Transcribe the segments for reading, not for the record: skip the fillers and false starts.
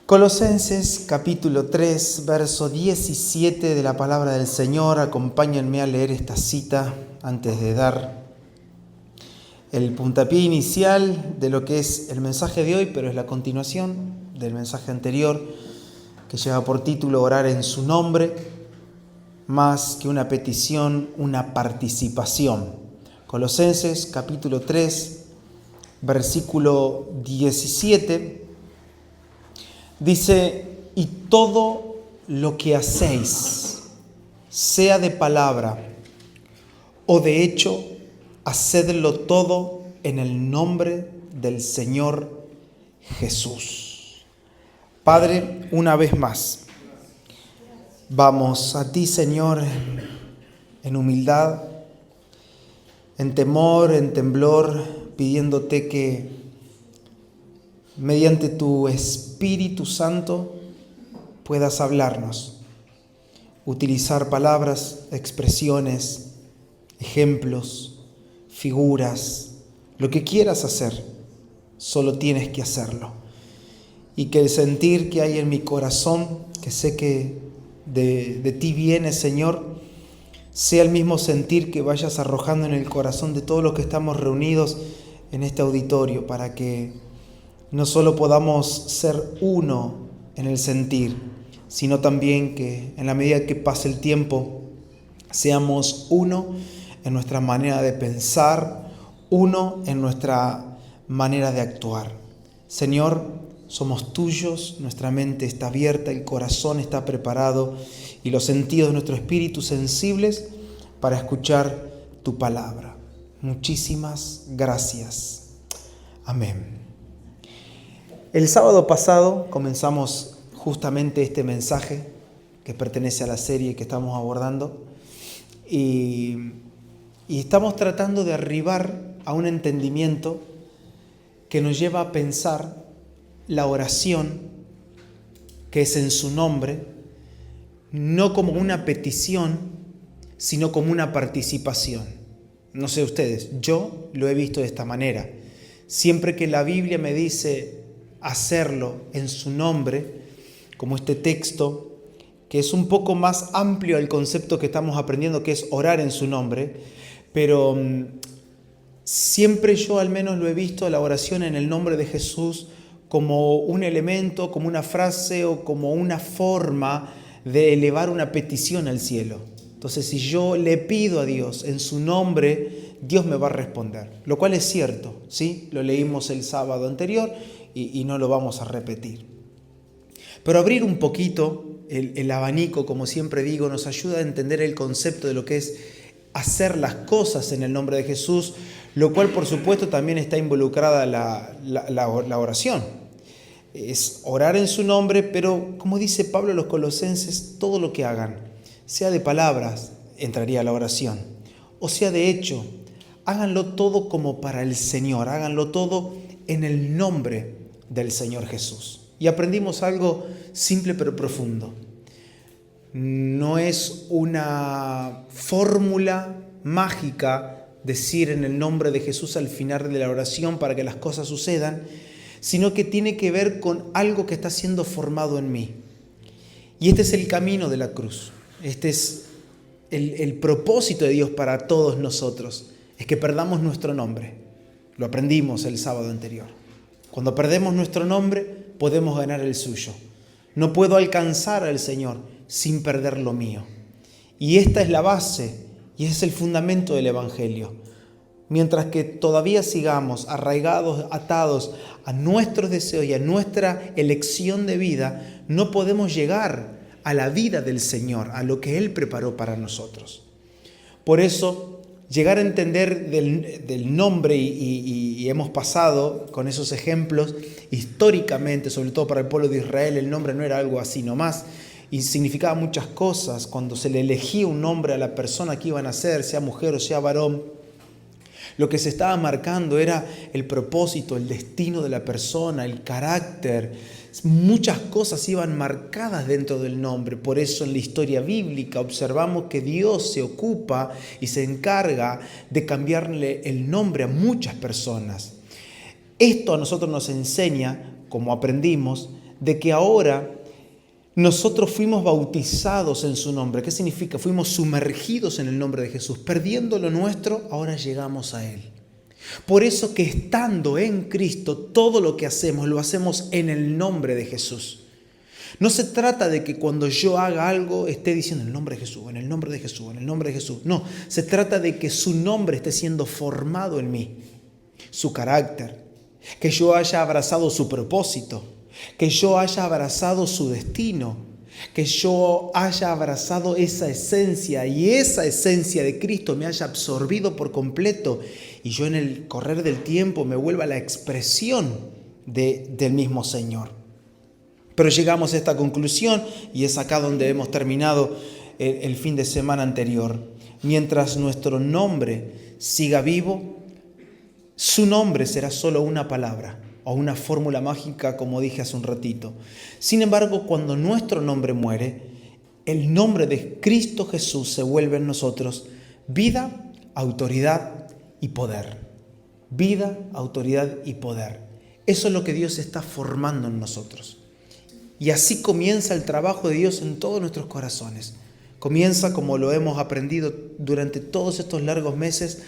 Colosenses capítulo 3, verso 17 de la palabra del Señor. Acompáñenme a leer esta cita antes de dar el puntapié inicial de lo que es el mensaje de hoy, pero es la continuación del mensaje anterior que lleva por título Orar en su nombre, más que una petición, una participación. Colosenses capítulo 3, versículo 17. Dice, y todo lo que hacéis, sea de palabra o de hecho, hacedlo todo en el nombre del Señor Jesús. Padre, una vez más, vamos a ti, Señor, en humildad, en temor, en temblor, pidiéndote que mediante tu Espíritu Santo puedas hablarnos, utilizar palabras, expresiones, ejemplos, figuras, lo que quieras hacer, solo tienes que hacerlo. Y que el sentir que hay en mi corazón, que sé que de ti viene, Señor, sea el mismo sentir que vayas arrojando en el corazón de todos los que estamos reunidos en este auditorio, para que no solo podamos ser uno en el sentir, sino también que en la medida que pase el tiempo seamos uno en nuestra manera de pensar, uno en nuestra manera de actuar. Señor, somos tuyos, nuestra mente está abierta, el corazón está preparado y los sentidos de nuestro espíritu sensibles para escuchar tu palabra. Muchísimas gracias. Amén. El sábado pasado comenzamos justamente este mensaje que pertenece a la serie que estamos abordando y estamos tratando de arribar a un entendimiento que nos lleva a pensar la oración, que es en su nombre, no como una petición, sino como una participación. No sé ustedes, yo lo he visto de esta manera. Siempre que la Biblia me dice hacerlo en su nombre, como este texto, que es un poco más amplio al concepto que estamos aprendiendo, que es orar en su nombre, pero siempre yo al menos lo he visto la oración en el nombre de Jesús como un elemento, como una frase o como una forma de elevar una petición al cielo. Entonces, si yo le pido a Dios en su nombre, Dios me va a responder, lo cual es cierto, ¿sí? Lo leímos el sábado anterior y no lo vamos a repetir. Pero abrir un poquito el abanico, como siempre digo, nos ayuda a entender el concepto de lo que es hacer las cosas en el nombre de Jesús, lo cual por supuesto también está involucrada la oración. Es orar en su nombre, pero como dice Pablo a los Colosenses, todo lo que hagan, sea de palabras, entraría a la oración, o sea de hecho, háganlo todo como para el Señor, háganlo todo en el nombre del Señor Jesús. Y aprendimos algo simple pero profundo. No es una fórmula mágica decir en el nombre de Jesús al final de la oración para que las cosas sucedan, sino que tiene que ver con algo que está siendo formado en mí. Y este es el camino de la cruz. Este es el propósito de Dios para todos nosotros, es que perdamos nuestro nombre. Lo aprendimos el sábado anterior. Cuando perdemos nuestro nombre, podemos ganar el suyo. No puedo alcanzar al Señor sin perder lo mío. Y esta es la base y ese es el fundamento del Evangelio. Mientras que todavía sigamos arraigados, atados a nuestros deseos y a nuestra elección de vida, no podemos llegar a la vida del Señor, a lo que Él preparó para nosotros. Por eso, llegar a entender del nombre, y hemos pasado con esos ejemplos, históricamente, sobre todo para el pueblo de Israel, el nombre no era algo así nomás, y significaba muchas cosas. Cuando se le elegía un nombre a la persona que iban a ser, sea mujer o sea varón, lo que se estaba marcando era el propósito, el destino de la persona, el carácter. Muchas cosas iban marcadas dentro del nombre. Por eso en la historia bíblica observamos que Dios se ocupa y se encarga de cambiarle el nombre a muchas personas. Esto a nosotros nos enseña, como aprendimos, de que ahora nosotros fuimos bautizados en su nombre. ¿Qué significa? Fuimos sumergidos en el nombre de Jesús. Perdiendo lo nuestro, ahora llegamos a Él. Por eso que estando en Cristo, todo lo que hacemos, lo hacemos en el nombre de Jesús. No se trata de que cuando yo haga algo esté diciendo en el nombre de Jesús, en el nombre de Jesús, en el nombre de Jesús. No, se trata de que su nombre esté siendo formado en mí. Su carácter. Que yo haya abrazado su propósito. Que yo haya abrazado su destino, que yo haya abrazado esa esencia y esa esencia de Cristo me haya absorbido por completo y yo en el correr del tiempo me vuelva la expresión del mismo Señor. Pero llegamos a esta conclusión y es acá donde hemos terminado el fin de semana anterior. Mientras nuestro nombre siga vivo, su nombre será solo una palabra o una fórmula mágica, como dije hace un ratito. Sin embargo, cuando nuestro nombre muere, el nombre de Cristo Jesús se vuelve en nosotros vida, autoridad y poder. Vida, autoridad y poder. Eso es lo que Dios está formando en nosotros. Y así comienza el trabajo de Dios en todos nuestros corazones. Comienza, como lo hemos aprendido durante todos estos largos meses,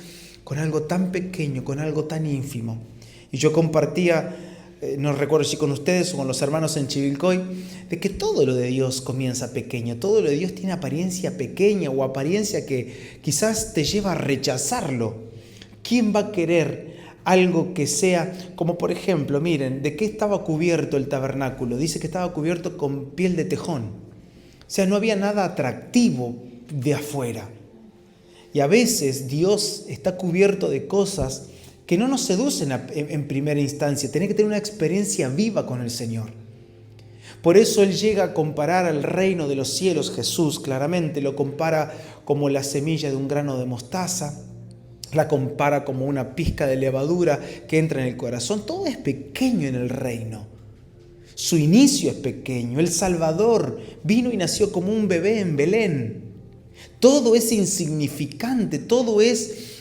con algo tan pequeño, con algo tan ínfimo. Y yo compartía, no recuerdo si con ustedes o con los hermanos en Chivilcoy, de que todo lo de Dios comienza pequeño, todo lo de Dios tiene apariencia pequeña o apariencia que quizás te lleva a rechazarlo. ¿Quién va a querer algo que sea, como por ejemplo, miren, ¿de qué estaba cubierto el tabernáculo? Dice que estaba cubierto con piel de tejón. O sea, no había nada atractivo de afuera. Y a veces Dios está cubierto de cosas que no nos seducen en primera instancia. Tenés que tener una experiencia viva con el Señor. Por eso Él llega a comparar al reino de los cielos. Jesús claramente lo compara como la semilla de un grano de mostaza. La compara como una pizca de levadura que entra en el corazón. Todo es pequeño en el reino. Su inicio es pequeño. El Salvador vino y nació como un bebé en Belén. Todo es insignificante, todo es...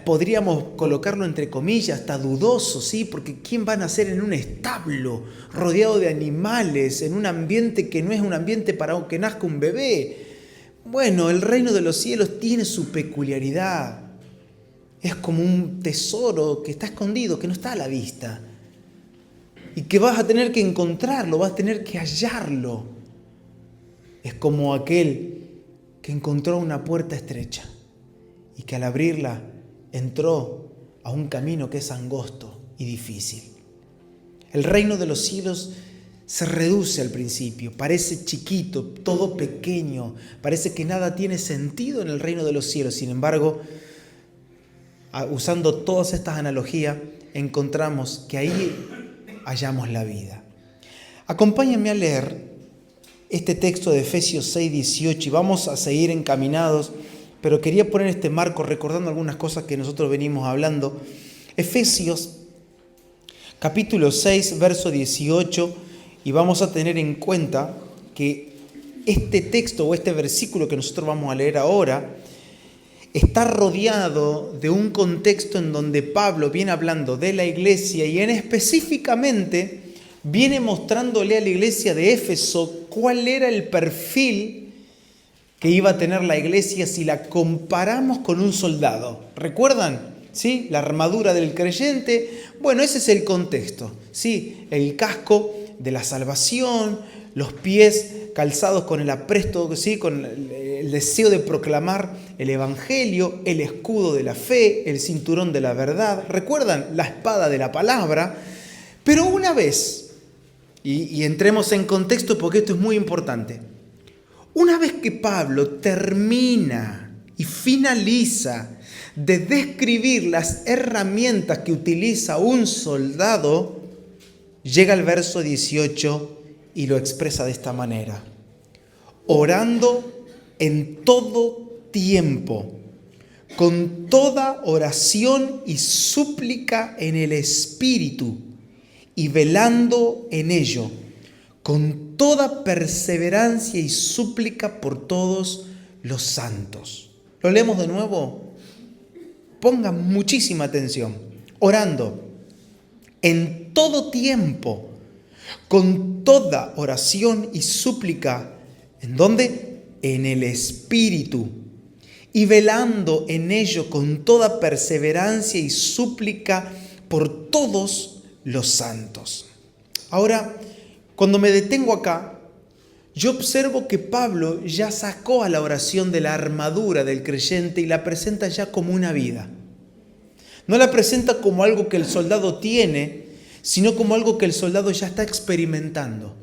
podríamos colocarlo entre comillas, hasta dudoso, ¿sí? Porque ¿quién va a nacer en un establo rodeado de animales, en un ambiente que no es un ambiente para que nazca un bebé? Bueno, el reino de los cielos tiene su peculiaridad. Es como un tesoro que está escondido, que no está a la vista. Y que vas a tener que encontrarlo, vas a tener que hallarlo. Es como aquel que encontró una puerta estrecha y que al abrirla entró a un camino que es angosto y difícil. El reino de los cielos se reduce al principio, parece chiquito, todo pequeño, parece que nada tiene sentido en el reino de los cielos. Sin embargo, usando todas estas analogías, encontramos que ahí hallamos la vida. Acompáñenme a leer este texto de Efesios 6:18 y vamos a seguir encaminados, pero quería poner este marco recordando algunas cosas que nosotros venimos hablando. Efesios capítulo 6, verso 18, y vamos a tener en cuenta que este texto o este versículo que nosotros vamos a leer ahora está rodeado de un contexto en donde Pablo viene hablando de la iglesia y específicamente viene mostrándole a la iglesia de Éfeso cuál era el perfil que iba a tener la iglesia si la comparamos con un soldado. ¿Recuerdan? ¿Sí? La armadura del creyente. Bueno, ese es el contexto. ¿Sí? El casco de la salvación, los pies calzados con el apresto, ¿sí? Con el deseo de proclamar el evangelio, el escudo de la fe, el cinturón de la verdad. ¿Recuerdan? La espada de la palabra. Pero una vez, y entremos en contexto porque esto es muy importante. Una vez que Pablo termina y finaliza de describir las herramientas que utiliza un soldado, llega al verso 18 y lo expresa de esta manera. orando en todo tiempo, con toda oración y súplica en el Espíritu, y velando en ello, con toda perseverancia y súplica por todos los santos. ¿Lo leemos de nuevo? Pongan muchísima atención. Orando en todo tiempo, con toda oración y súplica. ¿En dónde? En el Espíritu. Y velando en ello con toda perseverancia y súplica por todos los santos. Ahora, cuando me detengo acá, yo observo que Pablo ya sacó a la oración de la armadura del creyente y la presenta ya como una vida. No la presenta como algo que el soldado tiene, sino como algo que el soldado ya está experimentando.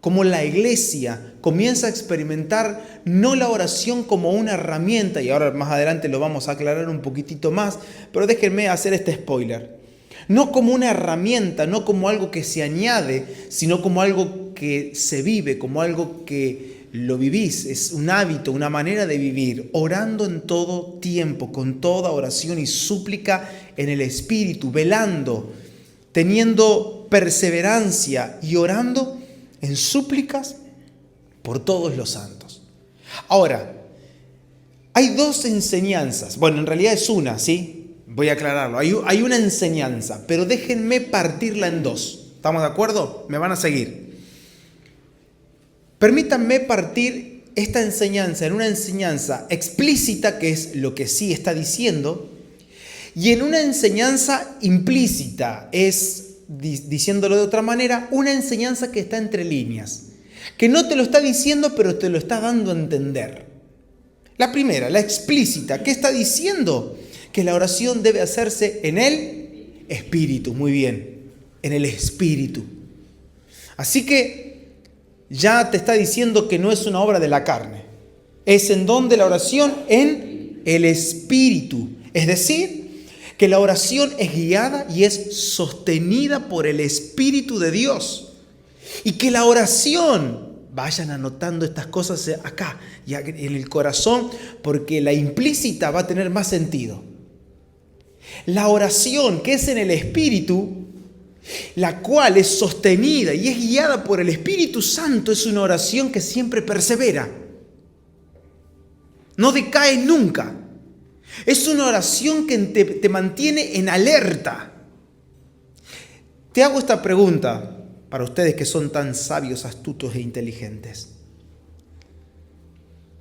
Como la iglesia comienza a experimentar no la oración como una herramienta, y ahora más adelante lo vamos a aclarar un poquitito más, pero déjenme hacer este spoiler. No como una herramienta, no como algo que se añade, sino como algo que se vive, como algo que lo vivís. Es un hábito, una manera de vivir, orando en todo tiempo, con toda oración y súplica en el Espíritu, velando, teniendo perseverancia y orando en súplicas por todos los santos. Ahora, hay dos enseñanzas. Bueno, en realidad es una, ¿sí? Voy a aclararlo. Hay una enseñanza, pero déjenme partirla en dos. ¿Estamos de acuerdo? ¿Me van a seguir? Permítanme partir esta enseñanza en una enseñanza explícita, que es lo que sí está diciendo, y en una enseñanza implícita, es, diciéndolo de otra manera, una enseñanza que está entre líneas, que no te lo está diciendo, pero te lo está dando a entender. La primera, la explícita, ¿qué está diciendo? Que la oración debe hacerse en el Espíritu. Muy bien, en el Espíritu. Así que ya te está diciendo que no es una obra de la carne. Es en donde la oración en el Espíritu. Es decir, que la oración es guiada y es sostenida por el Espíritu de Dios. Y que la oración, vayan anotando estas cosas acá y en el corazón, porque la implícita va a tener más sentido. La oración que es en el Espíritu, la cual es sostenida y es guiada por el Espíritu Santo, es una oración que siempre persevera. No decae nunca. Es una oración que te mantiene en alerta. Te hago esta pregunta para ustedes que son tan sabios, astutos e inteligentes.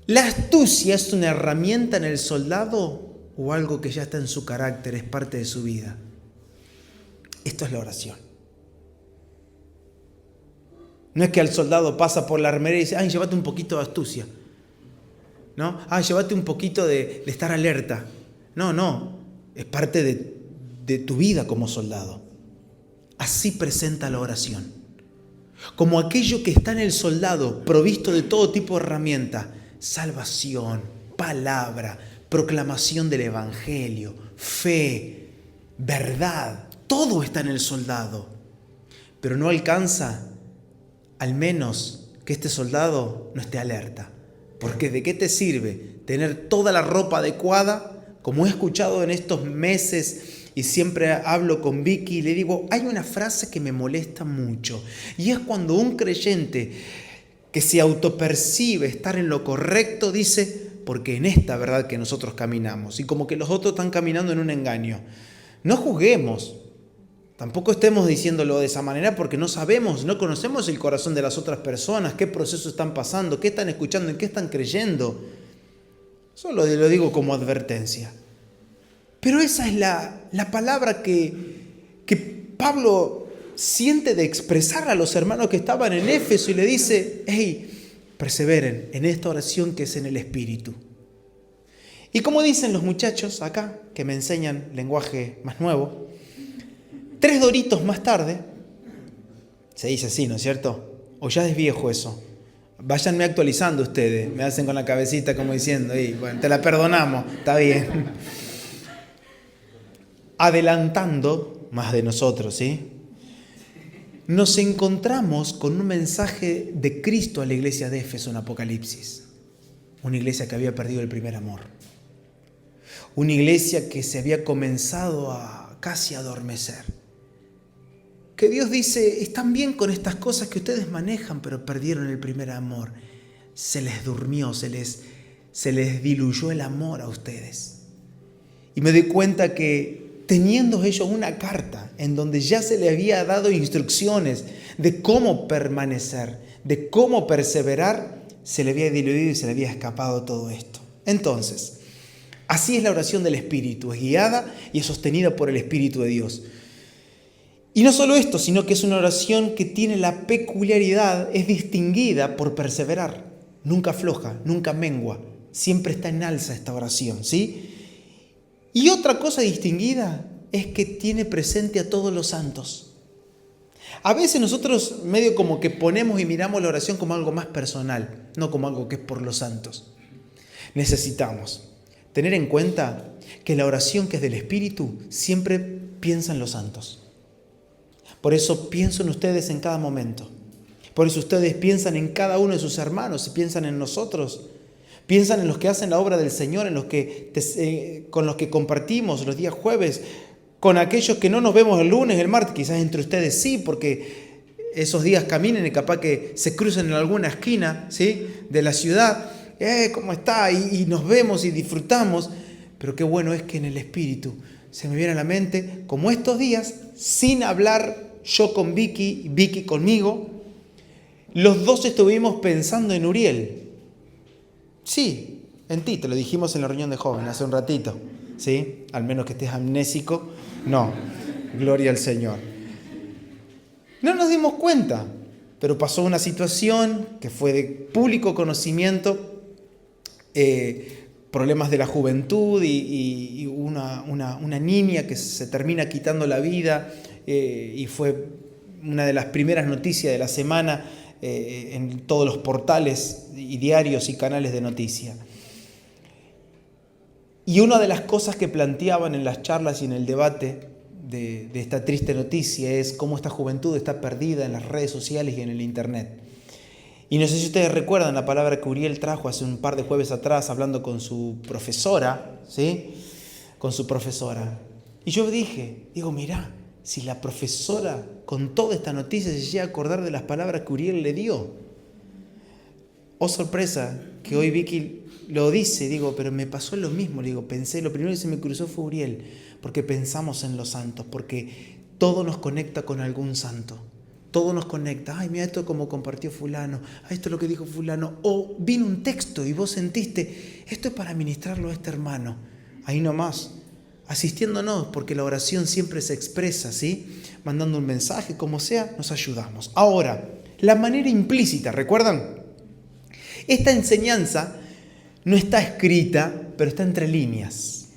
¿La astucia es una herramienta en el soldado o algo que ya está en su carácter, es parte de su vida? Esto es la oración. No es que el soldado pasa por la armería y dice, ay, llévate un poquito de astucia, ¿no? Ay, llévate un poquito de estar alerta. No, es parte de tu vida como soldado. Así presenta la oración. Como aquello que está en el soldado, provisto de todo tipo de herramientas: salvación, palabra, proclamación del Evangelio, fe, verdad. Todo está en el soldado. Pero no alcanza, al menos, que este soldado no esté alerta. Porque ¿de qué te sirve tener toda la ropa adecuada? Como he escuchado en estos meses, y siempre hablo con Vicky y le digo, hay una frase que me molesta mucho, y es cuando un creyente que se autopercibe estar en lo correcto dice, porque en esta verdad que nosotros caminamos, y como que los otros están caminando en un engaño. No juzguemos, tampoco estemos diciéndolo de esa manera, porque no sabemos, no conocemos el corazón de las otras personas, qué proceso están pasando, qué están escuchando, en qué están creyendo. Solo lo digo como advertencia. Pero esa es la palabra que Pablo siente de expresar a los hermanos que estaban en Éfeso y le dice, hey, perseveren en esta oración que es en el Espíritu. Y como dicen los muchachos acá, que me enseñan lenguaje más nuevo, 3 doritos más tarde, se dice así, ¿no es cierto? O ya es viejo eso. Váyanme actualizando ustedes, me hacen con la cabecita como diciendo, bueno, te la perdonamos, está bien. Adelantando más de nosotros, ¿sí? nos encontramos con un mensaje de Cristo a la iglesia de Éfeso en Apocalipsis. Una iglesia que había perdido el primer amor. Una iglesia que se había comenzado a casi adormecer. Que Dios dice, están bien con estas cosas que ustedes manejan, pero perdieron el primer amor. Se les durmió, se les diluyó el amor a ustedes. Y me doy cuenta que teniendo ellos una carta en donde ya se les había dado instrucciones de cómo permanecer, de cómo perseverar, se le había diluido y se le había escapado todo esto. Entonces, así es la oración del Espíritu, es guiada y es sostenida por el Espíritu de Dios. Y no solo esto, sino que es una oración que tiene la peculiaridad, es distinguida por perseverar, nunca afloja, nunca mengua, siempre está en alza esta oración, ¿sí? Y otra cosa distinguida es que tiene presente a todos los santos. A veces nosotros medio como que ponemos y miramos la oración como algo más personal, no como algo que es por los santos. Necesitamos tener en cuenta que la oración que es del Espíritu siempre piensa en los santos. Por eso pienso en ustedes en cada momento. Por eso ustedes piensan en cada uno de sus hermanos y piensan en nosotros. Piensan en los que hacen la obra del Señor, en los que con los que compartimos los días jueves, con aquellos que no nos vemos el lunes, el martes, quizás entre ustedes sí, porque esos días caminen y capaz que se crucen en alguna esquina, ¿sí?, de la ciudad. ¿Cómo está? Y nos vemos y disfrutamos. Pero qué bueno es que en el Espíritu se me viene a la mente, como estos días, sin hablar yo con Vicky, Vicky conmigo, los dos estuvimos pensando en Uriel. Sí, en ti, te lo dijimos en la reunión de jóvenes hace un ratito, ¿sí? Al menos que estés amnésico. No, gloria al Señor. No nos dimos cuenta, pero pasó una situación que fue de público conocimiento, problemas de la juventud y una niña que se termina quitando la vida y fue una de las primeras noticias de la semana en todos los portales y diarios y canales de noticia. Y una de las cosas que planteaban en las charlas y en el debate de esta triste noticia es cómo esta juventud está perdida en las redes sociales y en el internet. Y no sé si ustedes recuerdan la palabra que Uriel trajo hace un par de jueves atrás hablando con su profesora, ¿sí? Con su profesora. Y yo digo, mirá, si la profesora con toda esta noticia se llega a acordar de las palabras que Uriel le dio. Oh, sorpresa, que hoy Vicky lo dice, digo, pero me pasó lo mismo, pensé, lo primero que se me cruzó fue Uriel, porque pensamos en los santos, porque todo nos conecta con algún santo. Todo nos conecta. Ay, mira esto como compartió fulano. Ay, esto es lo que dijo fulano. O vino un texto y vos sentiste, esto es para ministrarlo a este hermano. Ahí nomás, asistiéndonos, porque la oración siempre se expresa, ¿sí? Mandando un mensaje, como sea, nos ayudamos. Ahora, la manera implícita, ¿recuerdan? Esta enseñanza no está escrita, pero está entre líneas.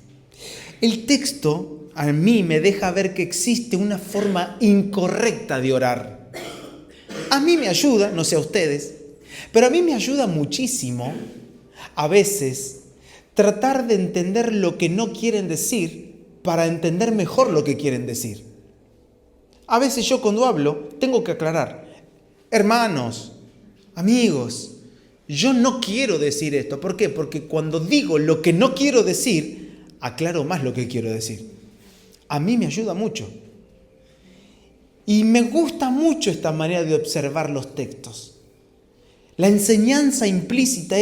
El texto a mí me deja ver que existe una forma incorrecta de orar. A mí me ayuda, no sé a ustedes, pero a mí me ayuda muchísimo a veces tratar de entender lo que no quieren decir para entender mejor lo que quieren decir. A veces yo cuando hablo tengo que aclarar, hermanos, amigos, yo no quiero decir esto. ¿Por qué? Porque cuando digo lo que no quiero decir, aclaro más lo que quiero decir. A mí me ayuda mucho. Y me gusta mucho esta manera de observar los textos. La enseñanza implícita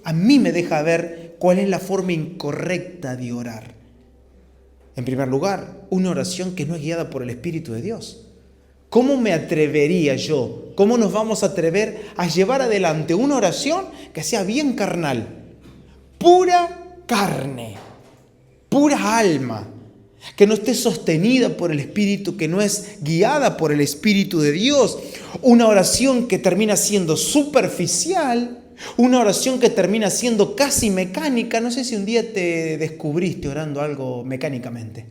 a mí me deja ver cuál es la forma incorrecta de orar. En primer lugar, una oración que no es guiada por el Espíritu de Dios. ¿Cómo me atrevería yo? ¿Cómo nos vamos a atrever a llevar adelante una oración que sea bien carnal? Pura carne, pura alma. Que no esté sostenida por el Espíritu, que no es guiada por el Espíritu de Dios. Una oración que termina siendo superficial, una oración que termina siendo casi mecánica. No sé si un día te descubriste orando algo mecánicamente.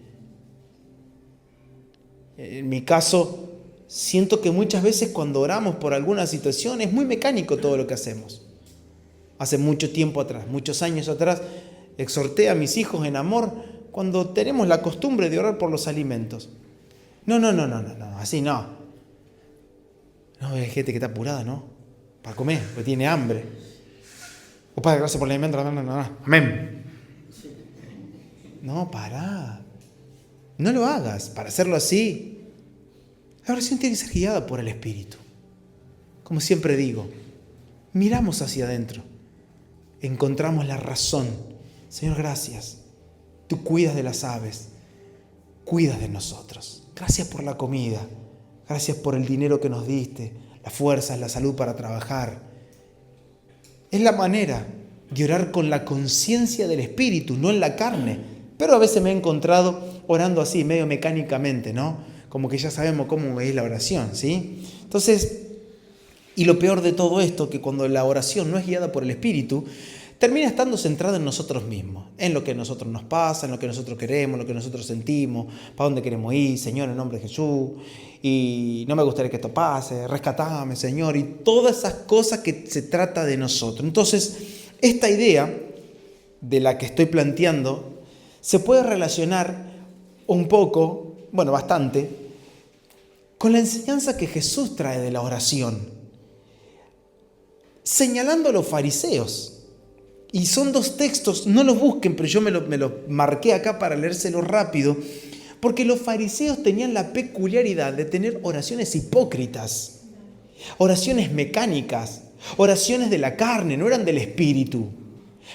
En mi caso, siento que muchas veces cuando oramos por alguna situación es muy mecánico todo lo que hacemos. Hace mucho tiempo atrás, muchos años atrás, exhorté a mis hijos en amor cuando tenemos la costumbre de orar por los alimentos. No, así no. No, hay gente que está apurada, ¿no? Para comer, porque tiene hambre. Oh, Padre, gracias por la alimento. Amén. No, pará. No lo hagas. Para hacerlo así, la oración tiene que ser guiada por el Espíritu. Como siempre digo, miramos hacia adentro. Encontramos la razón. Señor, gracias. Tú cuidas de las aves. Cuidas de nosotros. Gracias por la comida. Gracias por el dinero que nos diste. Las fuerzas, la salud para trabajar. Es la manera de orar con la conciencia del Espíritu, no en la carne. Pero a veces me he encontrado orando así, medio mecánicamente, ¿no? Como que ya sabemos cómo es la oración, ¿sí? Entonces, y lo peor de todo esto, que cuando la oración no es guiada por el Espíritu, termina estando centrada en nosotros mismos, en lo que a nosotros nos pasa, en lo que nosotros queremos, lo que nosotros sentimos, para dónde queremos ir, Señor, en nombre de Jesús, y no me gustaría que esto pase, rescatame, Señor, y todas esas cosas que se trata de nosotros. Entonces, esta idea de la que estoy planteando se puede relacionar un poco, bueno, bastante, con la enseñanza que Jesús trae de la oración, señalando a los fariseos. Y son dos textos, no los busquen, pero yo me los marqué acá para leérselo rápido, porque los fariseos tenían la peculiaridad de tener oraciones hipócritas, oraciones mecánicas, oraciones de la carne, no eran del espíritu.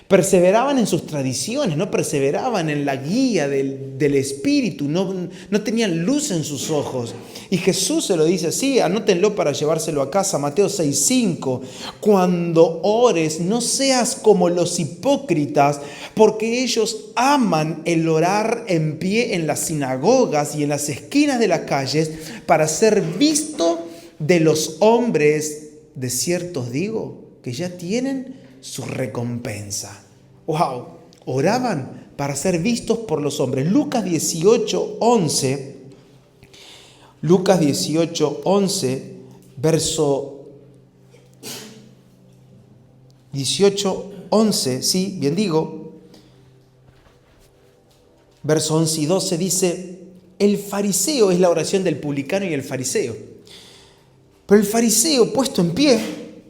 Perseveraban en sus tradiciones, no perseveraban en la guía del espíritu, no tenían luz en sus ojos. Y Jesús se lo dice así, anótenlo para llevárselo a casa, Mateo 6:5. Cuando ores, no seas como los hipócritas, porque ellos aman el orar en pie en las sinagogas y en las esquinas de las calles para ser visto de los hombres. De cierto os digo que ya tienen su recompensa. ¡Wow! Oraban para ser vistos por los hombres. Lucas 18:11, verso 18:11, sí, bien digo, verso 11 y 12 dice, el fariseo, es la oración del publicano y el fariseo. Pero el fariseo puesto en pie,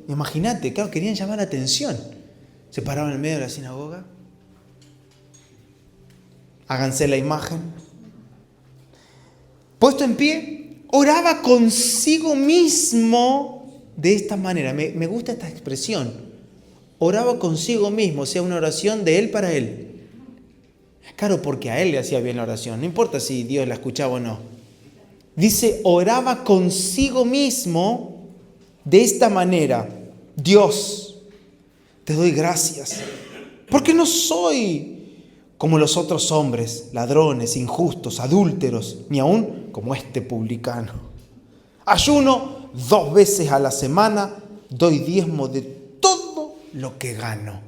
imagínate, claro, querían llamar la atención. Se paraban en medio de la sinagoga. Háganse la imagen. Puesto en pie, oraba consigo mismo de esta manera. Me gusta esta expresión. Oraba consigo mismo, o sea, una oración de él para él. Claro, porque a él le hacía bien la oración. No importa si Dios la escuchaba o no. Dice, oraba consigo mismo de esta manera. Dios, te doy gracias, porque no soy como los otros hombres, ladrones, injustos, adúlteros, ni aún como este publicano. Ayuno 2 veces a la semana, doy diezmo de todo lo que gano.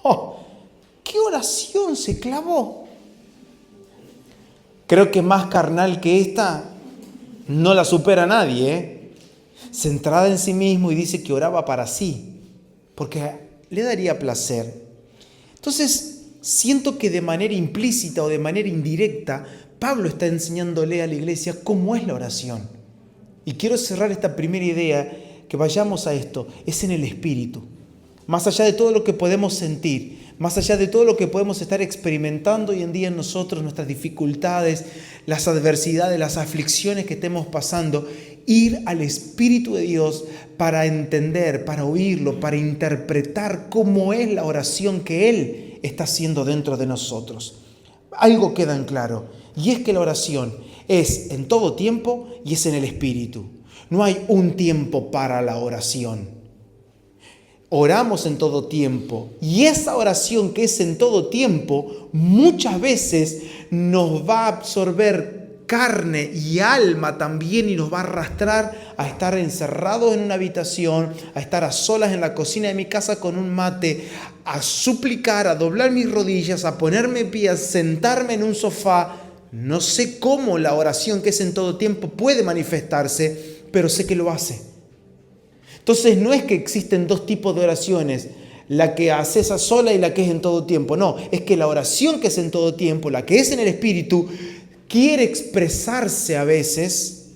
¡Oh! ¡Qué oración se clavó! Creo que más carnal que esta no la supera nadie, ¿eh? Centrada en sí mismo y dice que oraba para sí, porque le daría placer. Entonces, siento que de manera implícita o de manera indirecta, Pablo está enseñándole a la iglesia cómo es la oración. Y quiero cerrar esta primera idea, que vayamos a esto, es en el espíritu. Más allá de todo lo que podemos sentir, más allá de todo lo que podemos estar experimentando hoy en día en nosotros, nuestras dificultades, las adversidades, las aflicciones que estemos pasando, ir al Espíritu de Dios para entender, para oírlo, para interpretar cómo es la oración que Él está haciendo dentro de nosotros. Algo queda en claro, y es que la oración es en todo tiempo y es en el Espíritu. No hay un tiempo para la oración. Oramos en todo tiempo, y esa oración que es en todo tiempo muchas veces nos va a absorber carne y alma también, y nos va a arrastrar a estar encerrados en una habitación, a estar a solas en la cocina de mi casa con un mate, a suplicar, a doblar mis rodillas, a ponerme en pie, a sentarme en un sofá. No sé cómo la oración que es en todo tiempo puede manifestarse, pero sé que lo hace. Entonces no es que existen dos tipos de oraciones, la que haces a sola y la que es en todo tiempo. No, es que la oración que es en todo tiempo, la que es en el Espíritu, quiere expresarse a veces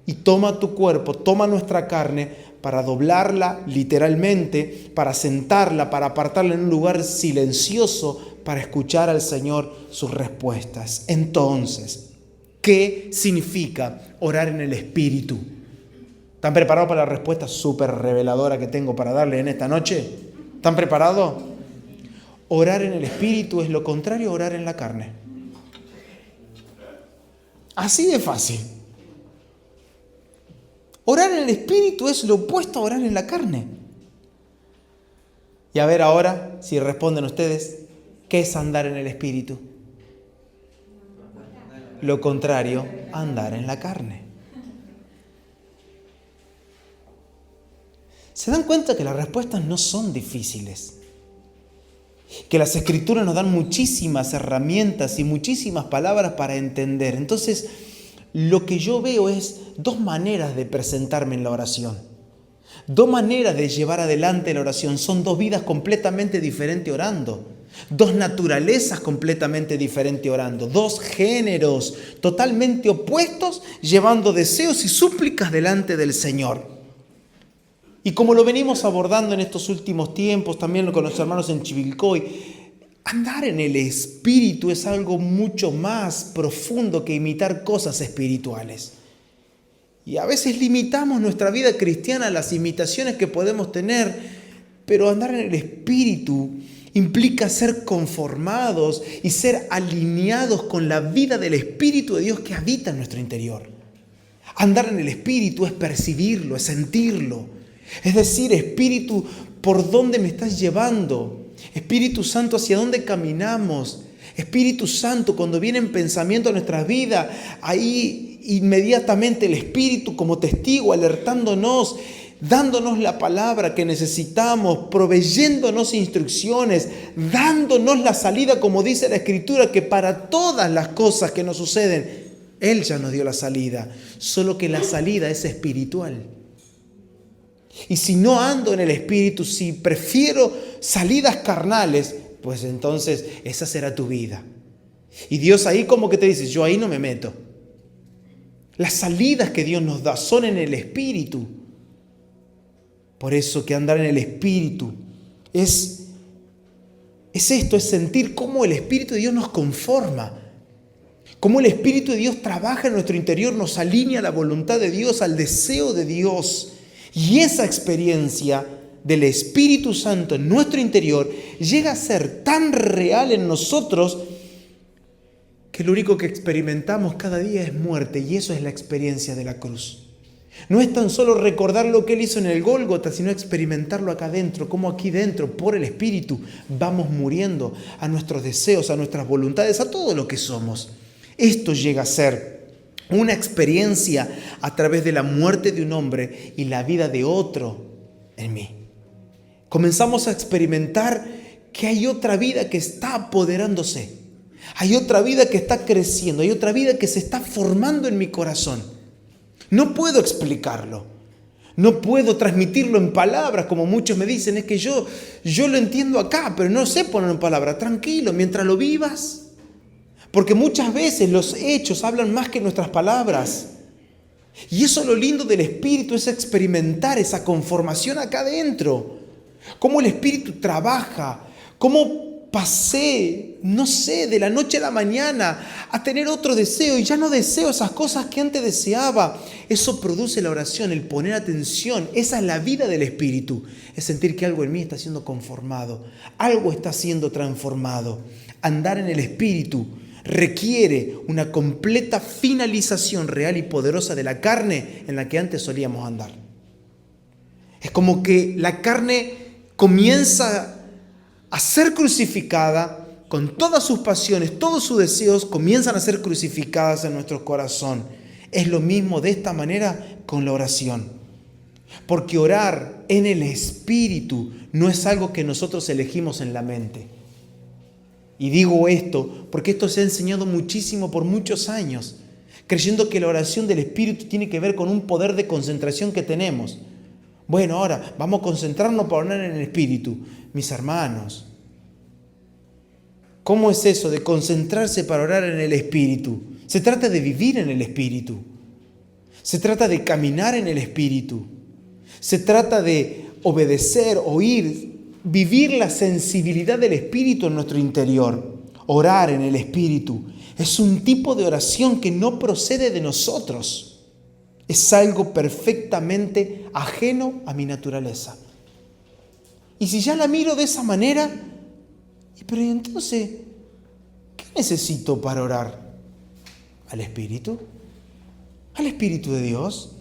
y toma tu cuerpo, toma nuestra carne para doblarla literalmente, para sentarla, para apartarla en un lugar silencioso, para escuchar al Señor sus respuestas. Entonces, ¿qué significa orar en el Espíritu? ¿Están preparados para la respuesta súper reveladora que tengo para darle en esta noche? ¿Están preparados? Orar en el Espíritu es lo contrario a orar en la carne. Así de fácil. Orar en el Espíritu es lo opuesto a orar en la carne. Y a ver ahora, si responden ustedes, ¿qué es andar en el Espíritu? Lo contrario a andar en la carne. ¿Se dan cuenta que las respuestas no son difíciles? Que las Escrituras nos dan muchísimas herramientas y muchísimas palabras para entender. Entonces, lo que yo veo es dos maneras de presentarme en la oración. Dos maneras de llevar adelante la oración. Son dos vidas completamente diferentes orando. Dos naturalezas completamente diferentes orando. Dos géneros totalmente opuestos llevando deseos y súplicas delante del Señor. Y como lo venimos abordando en estos últimos tiempos, también con los hermanos en Chivilcoy, andar en el Espíritu es algo mucho más profundo que imitar cosas espirituales. Y a veces limitamos nuestra vida cristiana a las imitaciones que podemos tener, pero andar en el Espíritu implica ser conformados y ser alineados con la vida del Espíritu de Dios que habita en nuestro interior. Andar en el Espíritu es percibirlo, es sentirlo. Es decir, Espíritu, ¿por dónde me estás llevando? Espíritu Santo, ¿hacia dónde caminamos? Espíritu Santo, cuando vienen pensamientos a nuestras vidas, ahí inmediatamente el Espíritu como testigo, alertándonos, dándonos la palabra que necesitamos, proveyéndonos instrucciones, dándonos la salida, como dice la Escritura, que para todas las cosas que nos suceden, Él ya nos dio la salida, solo que la salida es espiritual. Y si no ando en el Espíritu, si prefiero salidas carnales, pues entonces esa será tu vida. Y Dios ahí como que te dice, yo ahí no me meto. Las salidas que Dios nos da son en el Espíritu. Por eso que andar en el Espíritu es esto, es sentir cómo el Espíritu de Dios nos conforma. Cómo el Espíritu de Dios trabaja en nuestro interior, nos alinea a la voluntad de Dios, al deseo de Dios. Y esa experiencia del Espíritu Santo en nuestro interior llega a ser tan real en nosotros que lo único que experimentamos cada día es muerte, y eso es la experiencia de la cruz. No es tan solo recordar lo que Él hizo en el Gólgota, sino experimentarlo acá adentro, como aquí dentro, por el Espíritu, vamos muriendo a nuestros deseos, a nuestras voluntades, a todo lo que somos. Esto llega a ser una experiencia a través de la muerte de un hombre y la vida de otro en mí. Comenzamos a experimentar que hay otra vida que está apoderándose. Hay otra vida que está creciendo. Hay otra vida que se está formando en mi corazón. No puedo explicarlo. No puedo transmitirlo en palabras, como muchos me dicen. Es que yo lo entiendo acá, pero no sé ponerlo en palabras. Tranquilo, mientras lo vivas. Porque muchas veces los hechos hablan más que nuestras palabras. Y eso es lo lindo del Espíritu, es experimentar esa conformación acá adentro. Cómo el Espíritu trabaja, cómo pasé, no sé, de la noche a la mañana a tener otro deseo y ya no deseo esas cosas que antes deseaba. Eso produce la oración, el poner atención. Esa es la vida del Espíritu, es sentir que algo en mí está siendo conformado, algo está siendo transformado. Andar en el Espíritu requiere una completa finalización real y poderosa de la carne en la que antes solíamos andar. Es como que la carne comienza a ser crucificada con todas sus pasiones, todos sus deseos comienzan a ser crucificadas en nuestro corazón. Es lo mismo de esta manera con la oración. Porque orar en el Espíritu no es algo que nosotros elegimos en la mente. Y digo esto porque esto se ha enseñado muchísimo por muchos años, creyendo que la oración del Espíritu tiene que ver con un poder de concentración que tenemos. Bueno, ahora vamos a concentrarnos para orar en el Espíritu. Mis hermanos, ¿cómo es eso de concentrarse para orar en el Espíritu? Se trata de vivir en el Espíritu. Se trata de caminar en el Espíritu. Se trata de obedecer, oír, vivir la sensibilidad del Espíritu en nuestro interior. Orar en el Espíritu es un tipo de oración que no procede de nosotros. Es algo perfectamente ajeno a mi naturaleza. Y si ya la miro de esa manera, pero entonces, ¿qué necesito para orar? ¿Al Espíritu? ¿Al Espíritu de Dios?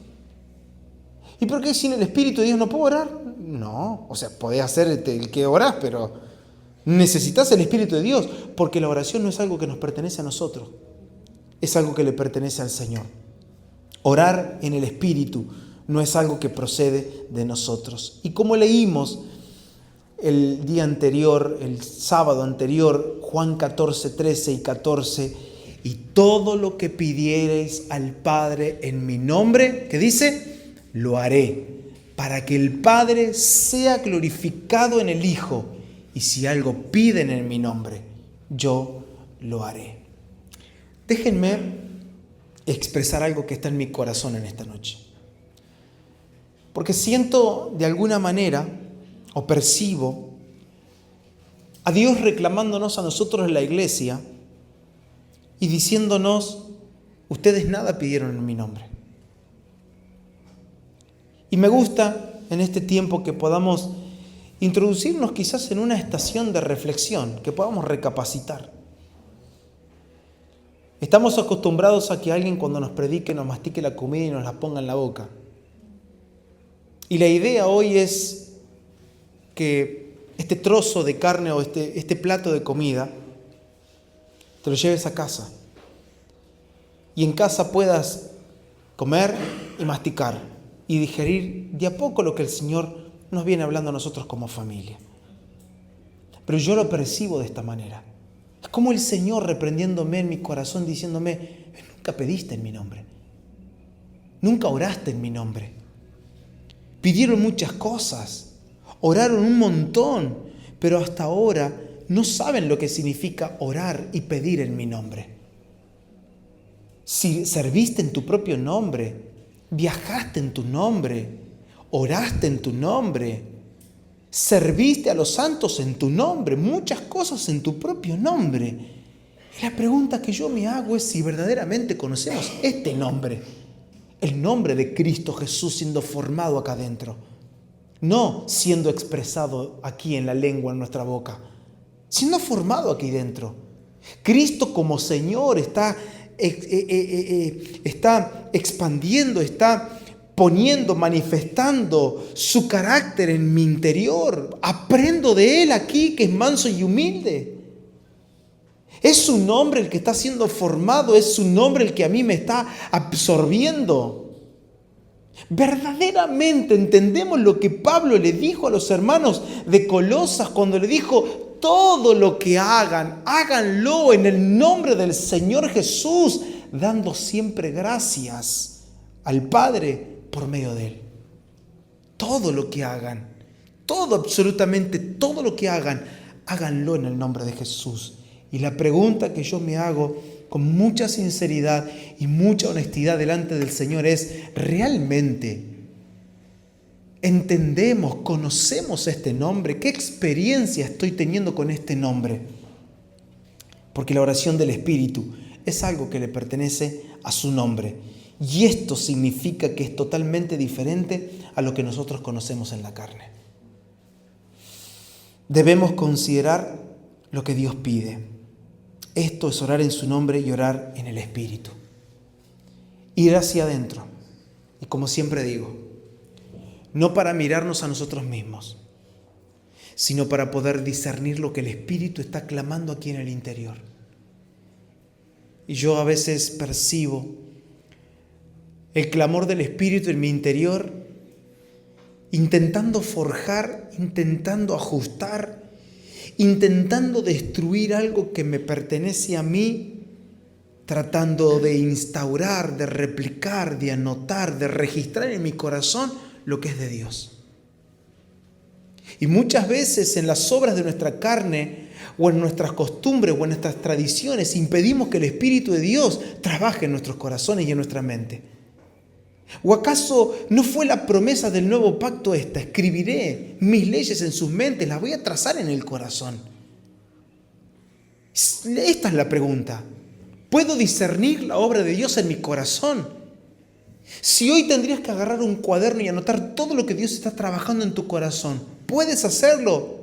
¿Y por qué sin el Espíritu de Dios no puedo orar? No, o sea, podés hacer el que orás, pero necesitas el Espíritu de Dios, porque la oración no es algo que nos pertenece a nosotros, es algo que le pertenece al Señor. Orar en el Espíritu no es algo que procede de nosotros. Y como leímos el día anterior, el sábado anterior, Juan 14, 13 y 14, y todo lo que pidiereis al Padre en mi nombre, ¿qué dice? Lo haré, para que el Padre sea glorificado en el Hijo. Y si algo piden en mi nombre, yo lo haré. Déjenme expresar algo que está en mi corazón en esta noche. Porque siento de alguna manera, o percibo, a Dios reclamándonos a nosotros en la iglesia y diciéndonos, ustedes nada pidieron en mi nombre. Y me gusta en este tiempo que podamos introducirnos quizás en una estación de reflexión, que podamos recapacitar. Estamos acostumbrados a que alguien cuando nos predique nos mastique la comida y nos la ponga en la boca. Y la idea hoy es que este trozo de carne o este plato de comida te lo lleves a casa. Y en casa puedas comer y masticar y digerir de a poco lo que el Señor nos viene hablando a nosotros como familia. Pero yo lo percibo de esta manera. Es como el Señor reprendiéndome en mi corazón, diciéndome, nunca pediste en mi nombre. Nunca oraste en mi nombre. Pidieron muchas cosas, oraron un montón, pero hasta ahora no saben lo que significa orar y pedir en mi nombre. Si serviste en tu propio nombre, viajaste en tu nombre, oraste en tu nombre, serviste a los santos en tu nombre, muchas cosas en tu propio nombre. Y la pregunta que yo me hago es si verdaderamente conocemos este nombre, el nombre de Cristo Jesús siendo formado acá adentro, no siendo expresado aquí en la lengua, en nuestra boca, siendo formado aquí dentro. Cristo como Señor está expandiendo, está poniendo, manifestando su carácter en mi interior. Aprendo de Él aquí, que es manso y humilde. Es su nombre el que está siendo formado, es su nombre el que a mí me está absorbiendo. Verdaderamente entendemos lo que Pablo le dijo a los hermanos de Colosas cuando le dijo, todo lo que hagan, háganlo en el nombre del Señor Jesús, dando siempre gracias al Padre por medio de Él. Todo lo que hagan, todo, absolutamente todo lo que hagan, háganlo en el nombre de Jesús. Y la pregunta que yo me hago con mucha sinceridad y mucha honestidad delante del Señor es, ¿realmente entendemos, conocemos este nombre? ¿Qué experiencia estoy teniendo con este nombre? Porque la oración del Espíritu es algo que le pertenece a su nombre. Y esto significa que es totalmente diferente a lo que nosotros conocemos en la carne. Debemos considerar lo que Dios pide. Esto es orar en su nombre y orar en el Espíritu. Ir hacia adentro. Y como siempre digo, no para mirarnos a nosotros mismos, sino para poder discernir lo que el Espíritu está clamando aquí en el interior. Y yo a veces percibo el clamor del Espíritu en mi interior, intentando forjar, intentando ajustar, intentando destruir algo que me pertenece a mí, tratando de instaurar, de replicar, de anotar, de registrar en mi corazón lo que es de Dios. Y muchas veces en las obras de nuestra carne o en nuestras costumbres o en nuestras tradiciones impedimos que el Espíritu de Dios trabaje en nuestros corazones y en nuestra mente. ¿O acaso no fue la promesa del nuevo pacto esta? Escribiré mis leyes en sus mentes, las voy a trazar en el corazón. Esta es la pregunta. ¿Puedo discernir la obra de Dios en mi corazón? Si hoy tendrías que agarrar un cuaderno y anotar todo lo que Dios está trabajando en tu corazón, ¿puedes hacerlo?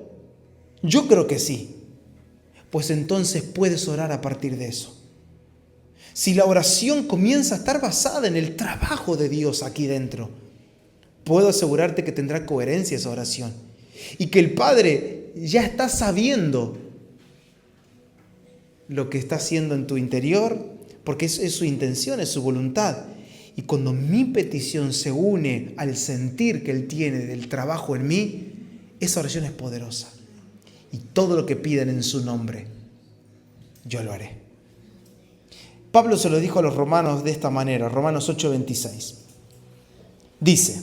Yo creo que sí. Pues entonces puedes orar a partir de eso. Si la oración comienza a estar basada en el trabajo de Dios aquí dentro, puedo asegurarte que tendrá coherencia esa oración. Y que el Padre ya está sabiendo lo que está haciendo en tu interior, porque es su intención, es su voluntad. Y cuando mi petición se une al sentir que Él tiene del trabajo en mí, esa oración es poderosa. Y todo lo que pidan en su nombre, yo lo haré. Pablo se lo dijo a los romanos de esta manera, Romanos 8:26. Dice,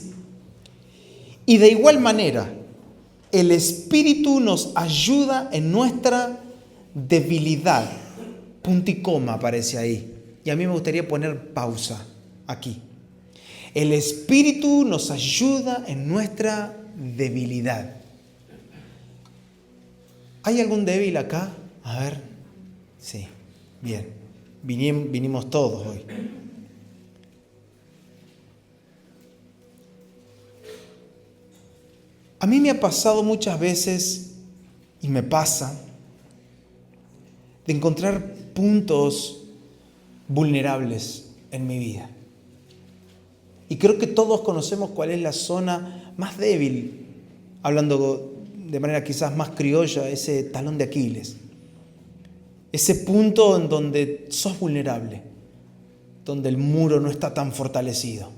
y de igual manera, el Espíritu nos ayuda en nuestra debilidad. Punto y coma aparece ahí. Y a mí me gustaría poner pausa aquí. El Espíritu nos ayuda en nuestra debilidad. ¿Hay algún débil acá? A ver. Sí, bien. Vinimos todos hoy. A mí me ha pasado muchas veces, y me pasa, de encontrar puntos vulnerables en mi vida. Y creo que todos conocemos cuál es la zona más débil, hablando de manera quizás más criolla, ese talón de Aquiles. Ese punto en donde sos vulnerable, donde el muro no está tan fortalecido.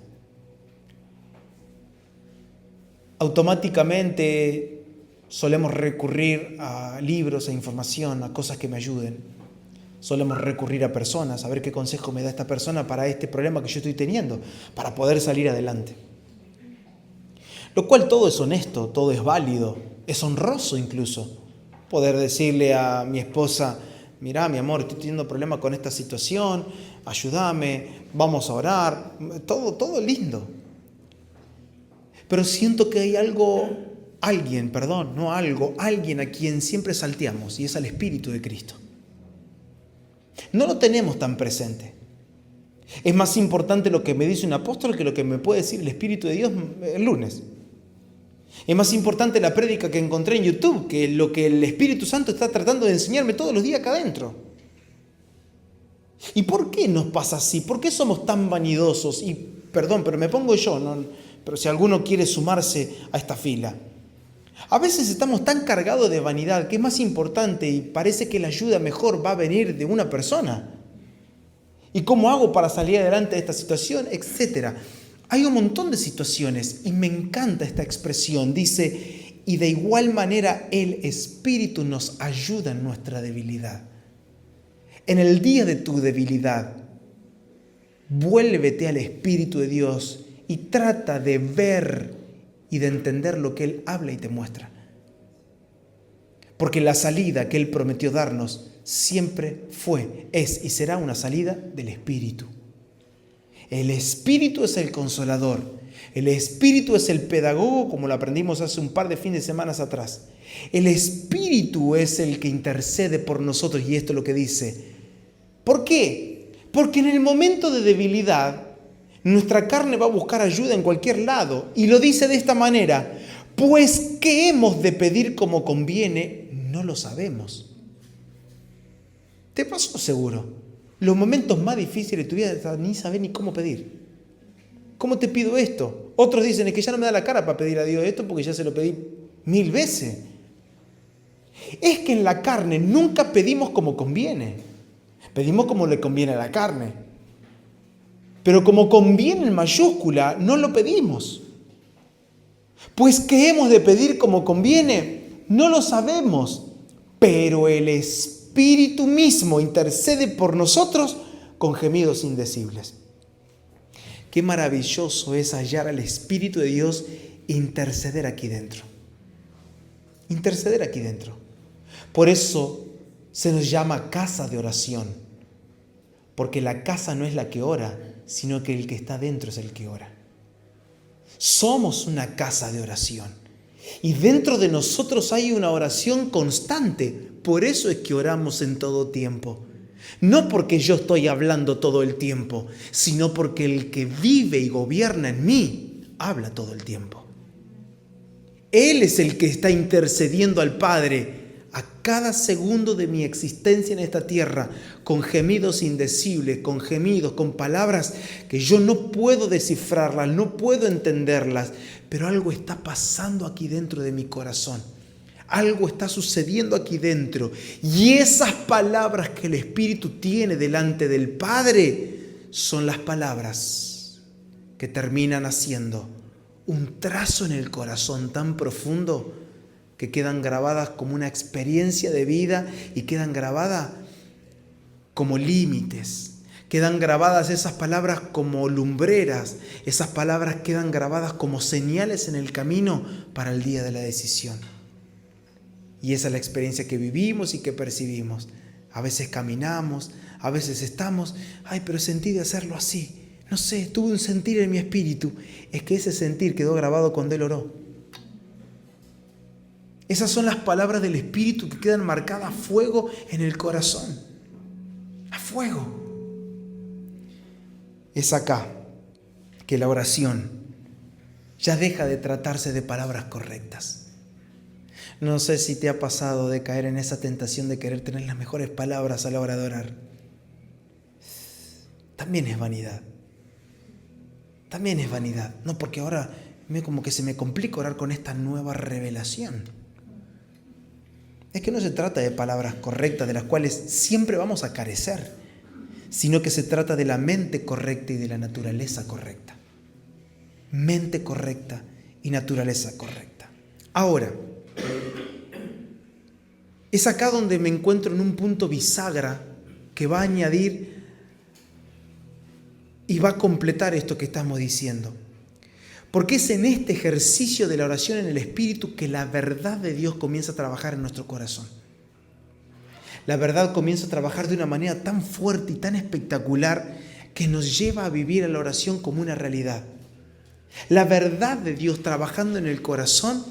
Automáticamente solemos recurrir a libros, a información, a cosas que me ayuden. Solemos recurrir a personas, a ver qué consejo me da esta persona para este problema que yo estoy teniendo, para poder salir adelante. Lo cual todo es honesto, todo es válido, es honroso incluso. Poder decirle a mi esposa, mirá, mi amor, estoy teniendo problemas con esta situación, ayúdame, vamos a orar, todo lindo. Pero siento que hay alguien a quien siempre salteamos, y es al Espíritu de Cristo. No lo tenemos tan presente. Es más importante lo que me dice un apóstol que lo que me puede decir el Espíritu de Dios el lunes. Es más importante la prédica que encontré en YouTube que lo que el Espíritu Santo está tratando de enseñarme todos los días acá adentro. ¿Y por qué nos pasa así? ¿Por qué somos tan vanidosos? Y perdón, pero me pongo yo, ¿no? Pero si alguno quiere sumarse a esta fila. A veces estamos tan cargados de vanidad que es más importante y parece que la ayuda mejor va a venir de una persona. ¿Y cómo hago para salir adelante de esta situación? Etcétera. Hay un montón de situaciones y me encanta esta expresión. Dice, y de igual manera el Espíritu nos ayuda en nuestra debilidad. En el día de tu debilidad, vuélvete al Espíritu de Dios y trata de ver y de entender lo que Él habla y te muestra. Porque la salida que Él prometió darnos siempre fue, es y será una salida del Espíritu. El Espíritu es el consolador. El Espíritu es el pedagogo, como lo aprendimos hace un par de fines de semana atrás. El Espíritu es el que intercede por nosotros, y esto es lo que dice. ¿Por qué? Porque en el momento de debilidad, nuestra carne va a buscar ayuda en cualquier lado. Y lo dice de esta manera, pues ¿qué hemos de pedir como conviene? No lo sabemos. ¿Te pasó seguro? Los momentos más difíciles de tu vida ni sabes ni cómo pedir. ¿Cómo te pido esto? Otros dicen, es que ya no me da la cara para pedir a Dios esto porque ya se lo pedí 1000 veces. Es que en la carne nunca pedimos como conviene. Pedimos como le conviene a la carne. Pero como conviene en mayúscula, no lo pedimos. Pues ¿qué hemos de pedir como conviene? No lo sabemos. Pero el Espíritu mismo intercede por nosotros con gemidos indecibles. Qué maravilloso es hallar al Espíritu de Dios interceder aquí dentro. Interceder aquí dentro. Por eso se nos llama casa de oración. Porque la casa no es la que ora, sino que el que está dentro es el que ora. Somos una casa de oración. Y dentro de nosotros hay una oración constante. Por eso es que oramos en todo tiempo. No porque yo estoy hablando todo el tiempo, sino porque el que vive y gobierna en mí habla todo el tiempo. Él es el que está intercediendo al Padre a cada segundo de mi existencia en esta tierra, con gemidos indecibles, con gemidos, con palabras que yo no puedo descifrarlas, no puedo entenderlas, pero algo está pasando aquí dentro de mi corazón. Algo está sucediendo aquí dentro. Y esas palabras que el Espíritu tiene delante del Padre son las palabras que terminan haciendo un trazo en el corazón tan profundo que quedan grabadas como una experiencia de vida y quedan grabadas como límites. Quedan grabadas esas palabras como lumbreras. Esas palabras quedan grabadas como señales en el camino para el día de la decisión. Y esa es la experiencia que vivimos y que percibimos. A veces caminamos, a veces estamos, pero sentí de hacerlo así. No sé, tuve un sentir en mi espíritu. Es que ese sentir quedó grabado cuando Él oró. Esas son las palabras del Espíritu que quedan marcadas a fuego en el corazón. A fuego. Es acá que la oración ya deja de tratarse de palabras correctas. No sé si te ha pasado de caer en esa tentación de querer tener las mejores palabras a la hora de orar. También es vanidad. También es vanidad. No, porque ahora como que se me complica orar con esta nueva revelación. Es que no se trata de palabras correctas de las cuales siempre vamos a carecer, sino que se trata de la mente correcta y de la naturaleza correcta. Mente correcta y naturaleza correcta. Ahora, es acá donde me encuentro en un punto bisagra que va a añadir y va a completar esto que estamos diciendo. Porque es en este ejercicio de la oración en el Espíritu que la verdad de Dios comienza a trabajar en nuestro corazón. La verdad comienza a trabajar de una manera tan fuerte y tan espectacular que nos lleva a vivir a la oración como una realidad. La verdad de Dios trabajando en el corazón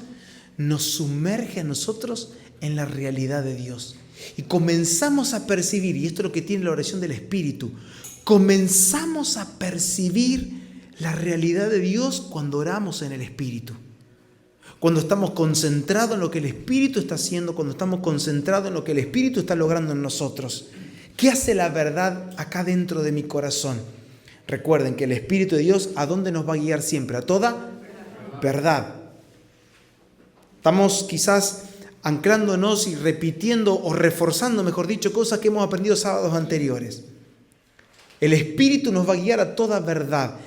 nos sumerge a nosotros en la realidad de Dios. Y comenzamos a percibir, y esto es lo que tiene la oración del Espíritu, comenzamos a percibir la realidad de Dios cuando oramos en el Espíritu. Cuando estamos concentrados en lo que el Espíritu está haciendo, cuando estamos concentrados en lo que el Espíritu está logrando en nosotros. ¿Qué hace la verdad acá dentro de mi corazón? Recuerden que el Espíritu de Dios, ¿a dónde nos va a guiar siempre? A toda verdad. Estamos quizás anclándonos y repitiendo o reforzando, mejor dicho, cosas que hemos aprendido sábados anteriores. El Espíritu nos va a guiar a toda verdad.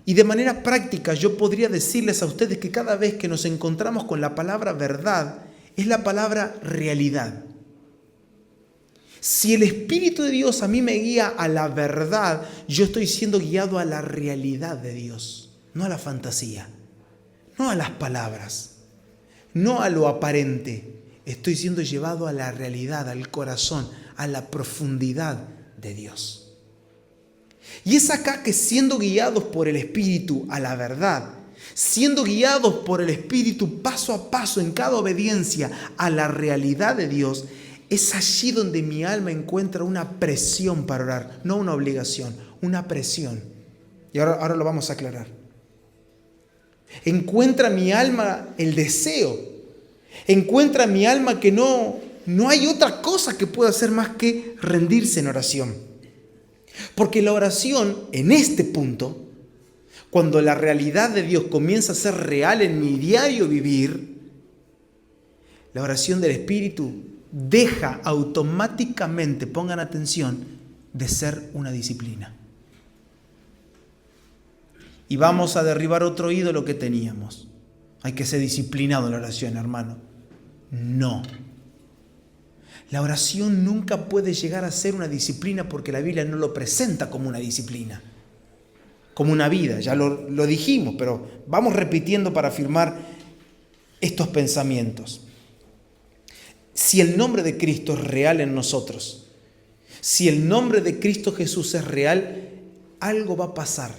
Y de manera práctica yo podría decirles a ustedes que cada vez que nos encontramos con la palabra verdad, es la palabra realidad. Si el Espíritu de Dios a mí me guía a la verdad, yo estoy siendo guiado a la realidad de Dios, no a la fantasía, no a las palabras, no a lo aparente. Estoy siendo llevado a la realidad, al corazón, a la profundidad de Dios. Y es acá que siendo guiados por el Espíritu a la verdad, siendo guiados por el Espíritu paso a paso en cada obediencia a la realidad de Dios, es allí donde mi alma encuentra una presión para orar, no una obligación, una presión. Y ahora lo vamos a aclarar. Encuentra mi alma el deseo, encuentra mi alma que no hay otra cosa que pueda hacer más que rendirse en oración. Porque la oración, en este punto, cuando la realidad de Dios comienza a ser real en mi diario vivir, la oración del Espíritu deja automáticamente, pongan atención, de ser una disciplina. Y vamos a derribar otro ídolo que teníamos. Hay que ser disciplinado en la oración, hermano. No. La oración nunca puede llegar a ser una disciplina porque la Biblia no lo presenta como una disciplina, como una vida. Ya lo dijimos, pero vamos repitiendo para afirmar estos pensamientos. Si el nombre de Cristo es real en nosotros, si el nombre de Cristo Jesús es real, algo va a pasar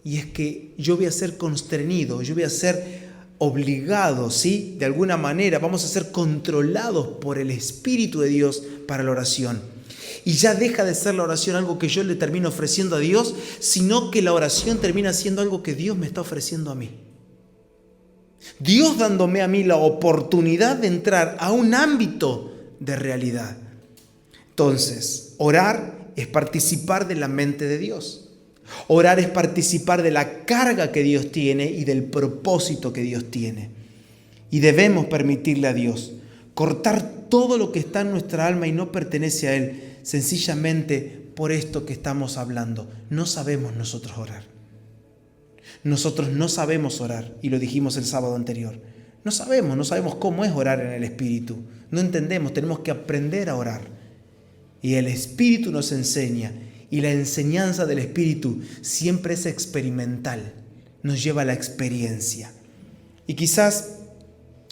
y es que yo voy a ser constreñido, yo voy a ser obligado, ¿sí? De alguna manera vamos a ser controlados por el Espíritu de Dios para la oración. Y ya deja de ser la oración algo que yo le termino ofreciendo a Dios, sino que la oración termina siendo algo que Dios me está ofreciendo a mí. Dios dándome a mí la oportunidad de entrar a un ámbito de realidad. Entonces, orar es participar de la mente de Dios. Orar es participar de la carga que Dios tiene y del propósito que Dios tiene. Y debemos permitirle a Dios cortar todo lo que está en nuestra alma y no pertenece a Él, sencillamente por esto que estamos hablando. No sabemos nosotros orar. Nosotros no sabemos orar, y lo dijimos el sábado anterior. No sabemos cómo es orar en el Espíritu. No entendemos, tenemos que aprender a orar. Y el Espíritu nos enseña, y la enseñanza del Espíritu siempre es experimental, nos lleva a la experiencia. Y quizás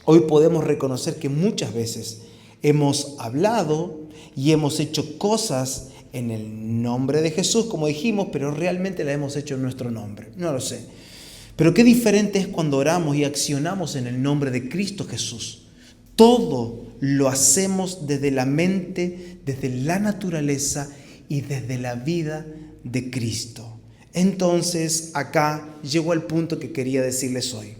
hoy podemos reconocer que muchas veces hemos hablado y hemos hecho cosas en el nombre de Jesús, como dijimos, pero realmente la hemos hecho en nuestro nombre. No lo sé. Pero qué diferente es cuando oramos y accionamos en el nombre de Cristo Jesús. Todo lo hacemos desde la mente, desde la naturaleza y desde la vida de Cristo. Entonces, acá llegó al punto que quería decirles hoy.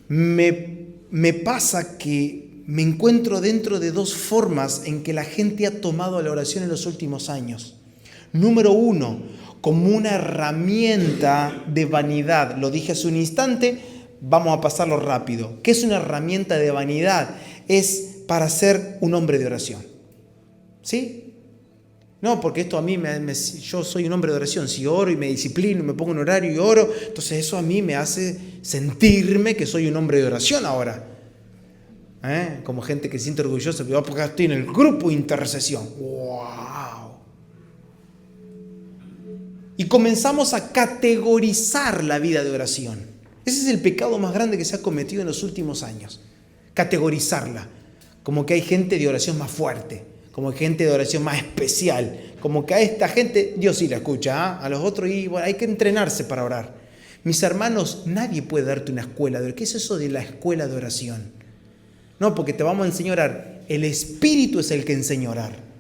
Me pasa que me encuentro dentro de dos formas en que la gente ha tomado la oración en los últimos años. Número uno, como una herramienta de vanidad. Lo dije hace un instante, vamos a pasarlo rápido. ¿Qué es una herramienta de vanidad? Es para ser un hombre de oración. ¿Sí? No, porque esto a mí, yo soy un hombre de oración. Si oro y me disciplino y me pongo en horario y oro, entonces eso a mí me hace sentirme que soy un hombre de oración ahora. Como gente que se siente orgullosa, porque estoy en el grupo de intercesión. ¡Wow! Y comenzamos a categorizar la vida de oración. Ese es el pecado más grande que se ha cometido en los últimos años. Categorizarla. Como que hay gente de oración más fuerte, como gente de oración más especial, como que a esta gente Dios sí la escucha, a los otros y bueno, hay que entrenarse para orar. Mis hermanos, nadie puede darte una escuela de oración. ¿Qué es eso de la escuela de oración? No, porque te vamos a enseñar a orar. El Espíritu es el que enseña a orar.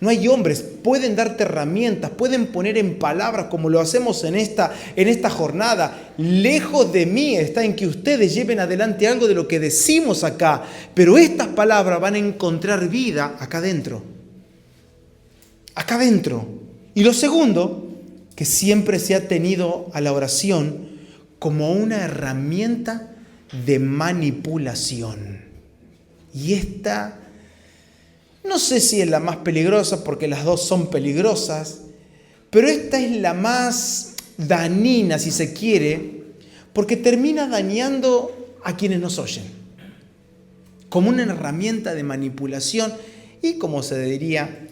No hay hombres, pueden darte herramientas, pueden poner en palabras como lo hacemos en esta jornada. Lejos de mí está en que ustedes lleven adelante algo de lo que decimos acá, pero estas palabras van a encontrar vida acá adentro. Acá adentro. Y lo segundo, que siempre se ha tenido a la oración como una herramienta de manipulación. Y esta, no sé si es la más peligrosa, porque las dos son peligrosas, pero esta es la más dañina, si se quiere, porque termina dañando a quienes nos oyen, como una herramienta de manipulación y, como se diría,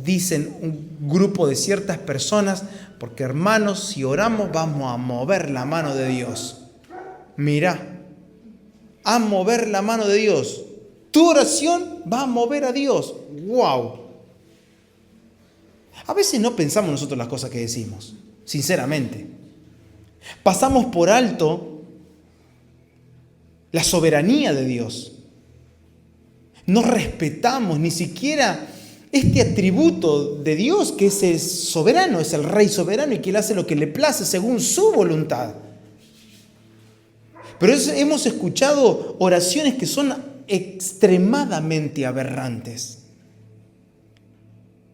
dicen un grupo de ciertas personas, porque hermanos, si oramos vamos a mover la mano de Dios. Mirá, a mover la mano de Dios. Tu oración va a mover a Dios. ¡Wow! A veces no pensamos nosotros las cosas que decimos, sinceramente. Pasamos por alto la soberanía de Dios. No respetamos ni siquiera este atributo de Dios, que es el soberano, es el Rey soberano y que Él hace lo que le place según su voluntad. Pero hemos escuchado oraciones que son extremadamente aberrantes.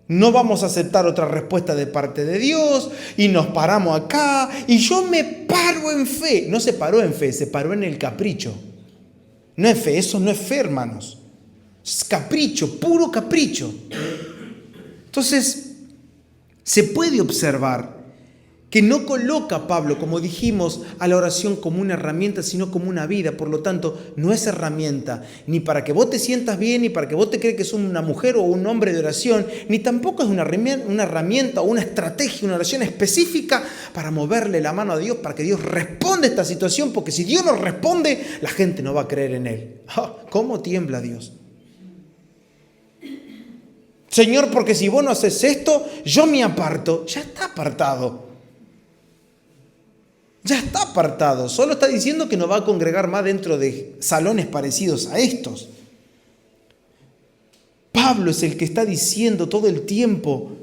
No vamos a aceptar otra respuesta de parte de Dios y nos paramos acá y yo me paro en fe. No se paró en fe, se paró en el capricho. No es fe, eso no es fe, hermanos. Es capricho, puro capricho. Entonces, se puede observar que no coloca Pablo, como dijimos, a la oración como una herramienta, sino como una vida. Por lo tanto, no es herramienta ni para que vos te sientas bien, ni para que vos te creas que sos una mujer o un hombre de oración, ni tampoco es una herramienta o una estrategia, una oración específica para moverle la mano a Dios, para que Dios responda a esta situación, porque si Dios no responde, la gente no va a creer en Él. ¿Cómo tiembla Dios? Señor, porque si vos no haces esto, yo me aparto. Ya está apartado. Ya está apartado, solo está diciendo que no va a congregar más dentro de salones parecidos a estos. Pablo es el que está diciendo todo el tiempo,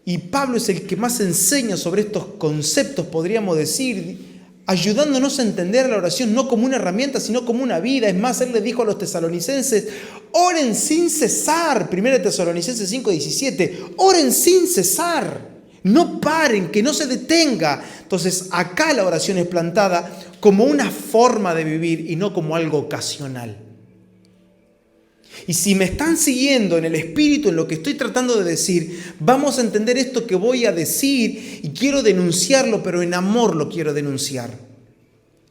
y Pablo es el que más enseña sobre estos conceptos, podríamos decir, ayudándonos a entender la oración no como una herramienta, sino como una vida. Es más, él le dijo a los tesalonicenses, oren sin cesar. 1 Tesalonicenses 5:17, oren sin cesar. No paren, que no se detenga. Entonces, acá la oración es plantada como una forma de vivir y no como algo ocasional. Y si me están siguiendo en el espíritu, en lo que estoy tratando de decir, vamos a entender esto que voy a decir y quiero denunciarlo, pero en amor lo quiero denunciar.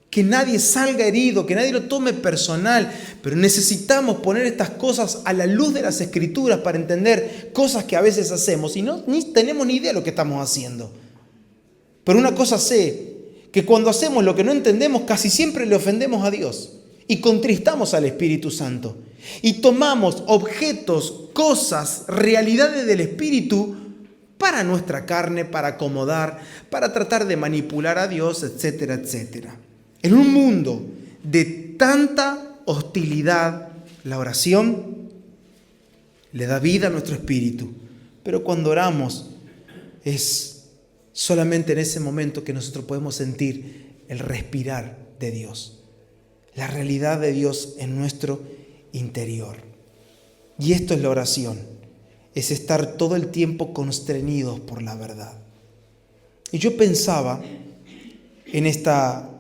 Que nadie salga herido, que nadie lo tome personal, pero necesitamos poner estas cosas a la luz de las Escrituras para entender cosas que a veces hacemos y ni tenemos ni idea de lo que estamos haciendo. Pero una cosa sé, que cuando hacemos lo que no entendemos, casi siempre le ofendemos a Dios y contristamos al Espíritu Santo. Y tomamos objetos, cosas, realidades del Espíritu para nuestra carne, para acomodar, para tratar de manipular a Dios, etcétera, etcétera. En un mundo de tanta hostilidad, la oración le da vida a nuestro espíritu. Pero cuando oramos es solamente en ese momento que nosotros podemos sentir el respirar de Dios, la realidad de Dios en nuestro interior. Y esto es la oración, es estar todo el tiempo constreñidos por la verdad. Y yo pensaba en esta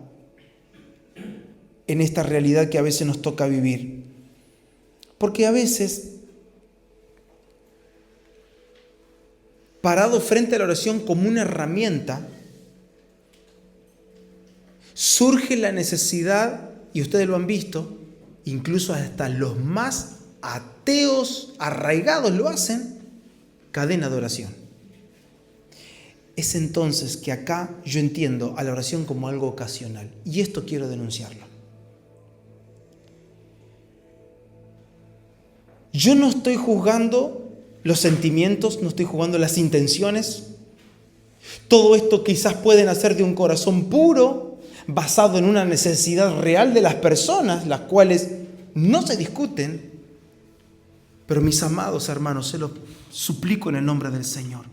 realidad que a veces nos toca vivir, porque a veces, parado frente a la oración como una herramienta, surge la necesidad, y ustedes lo han visto, incluso hasta los más ateos arraigados lo hacen, cadena de oración. Es entonces que acá yo entiendo a la oración como algo ocasional, y esto quiero denunciarlo. Yo no estoy juzgando los sentimientos, no estoy juzgando las intenciones. Todo esto quizás puede nacer de un corazón puro, basado en una necesidad real de las personas, las cuales no se discuten. Pero mis amados hermanos, se los suplico en el nombre del Señor,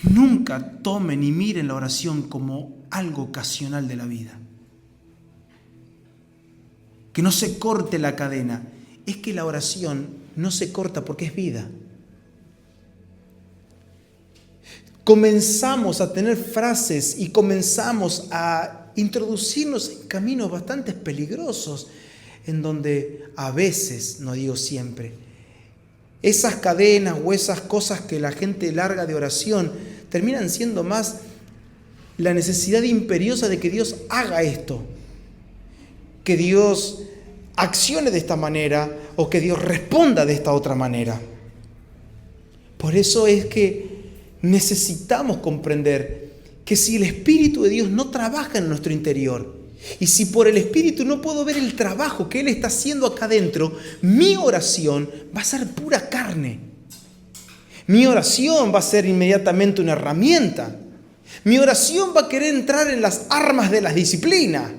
nunca tomen y miren la oración como algo ocasional de la vida. Que no se corte la cadena. Es que la oración no se corta porque es vida. Comenzamos a tener frases y comenzamos a introducirnos en caminos bastante peligrosos, en donde a veces, no digo siempre, esas cadenas o esas cosas que la gente larga de oración terminan siendo más la necesidad imperiosa de que Dios haga esto, que Dios accione de esta manera o que Dios responda de esta otra manera. Por eso es que necesitamos comprender que si el Espíritu de Dios no trabaja en nuestro interior, y si por el Espíritu no puedo ver el trabajo que Él está haciendo acá adentro, mi oración va a ser pura carne. Mi oración va a ser inmediatamente una herramienta. Mi oración va a querer entrar en las armas de la disciplina.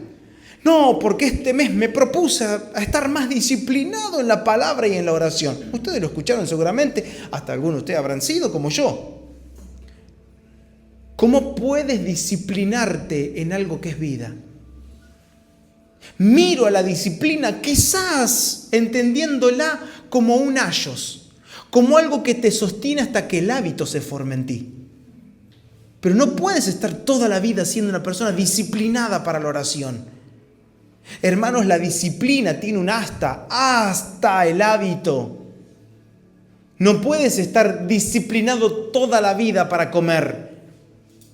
No, porque este mes me propuse a estar más disciplinado en la palabra y en la oración. Ustedes lo escucharon seguramente, hasta algunos de ustedes habrán sido como yo. ¿Cómo puedes disciplinarte en algo que es vida? Miro a la disciplina quizás entendiéndola como un ayos, como algo que te sostiene hasta que el hábito se forme en ti. Pero no puedes estar toda la vida siendo una persona disciplinada para la oración. Hermanos, la disciplina tiene un hasta el hábito. No puedes estar disciplinado toda la vida para comer.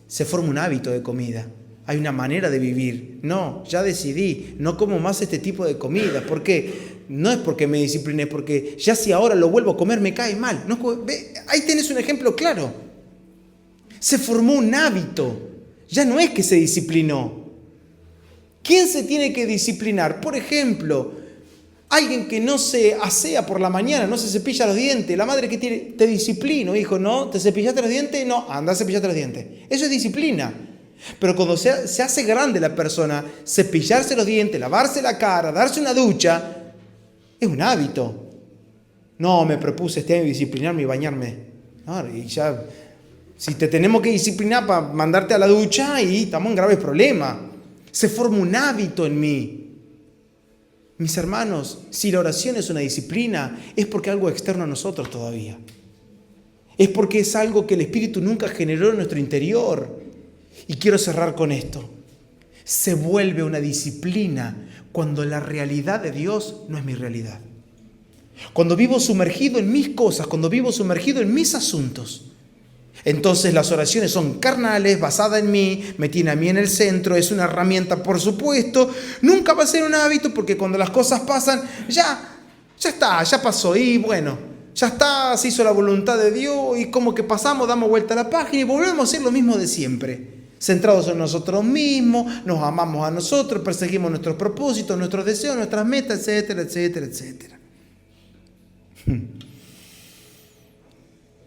Se forma un hábito de comida. Hay una manera de vivir. No, ya decidí, no como más este tipo de comida. ¿Por qué? No es porque me discipliné, porque ya si ahora lo vuelvo a comer me cae mal. No, ahí tenés un ejemplo claro. Se formó un hábito. Ya no es que se disciplinó. ¿Quién se tiene que disciplinar? Por ejemplo, alguien que no se asea por la mañana, no se cepilla los dientes. La madre que te disciplina, hijo, ¿no? ¿Te cepillaste los dientes? No, anda a cepillarte los dientes. Eso es disciplina. Pero cuando se hace grande la persona, cepillarse los dientes, lavarse la cara, darse una ducha, es un hábito. No, me propuse este año disciplinarme y bañarme. No, y ya, si te tenemos que disciplinar para mandarte a la ducha, y estamos en graves problemas. Se forma un hábito en mí. Mis hermanos, si la oración es una disciplina, es porque algo externo a nosotros todavía. Es porque es algo que el Espíritu nunca generó en nuestro interior. Y quiero cerrar con esto. Se vuelve una disciplina cuando la realidad de Dios no es mi realidad. Cuando vivo sumergido en mis cosas, cuando vivo sumergido en mis asuntos. Entonces las oraciones son carnales, basadas en mí, me tiene a mí en el centro, es una herramienta, por supuesto. Nunca va a ser un hábito porque cuando las cosas pasan, ya está, ya pasó y bueno, ya está, se hizo la voluntad de Dios y como que pasamos, damos vuelta a la página y volvemos a hacer lo mismo de siempre. Centrados en nosotros mismos, nos amamos a nosotros, perseguimos nuestros propósitos, nuestros deseos, nuestras metas, etcétera, etcétera, etcétera.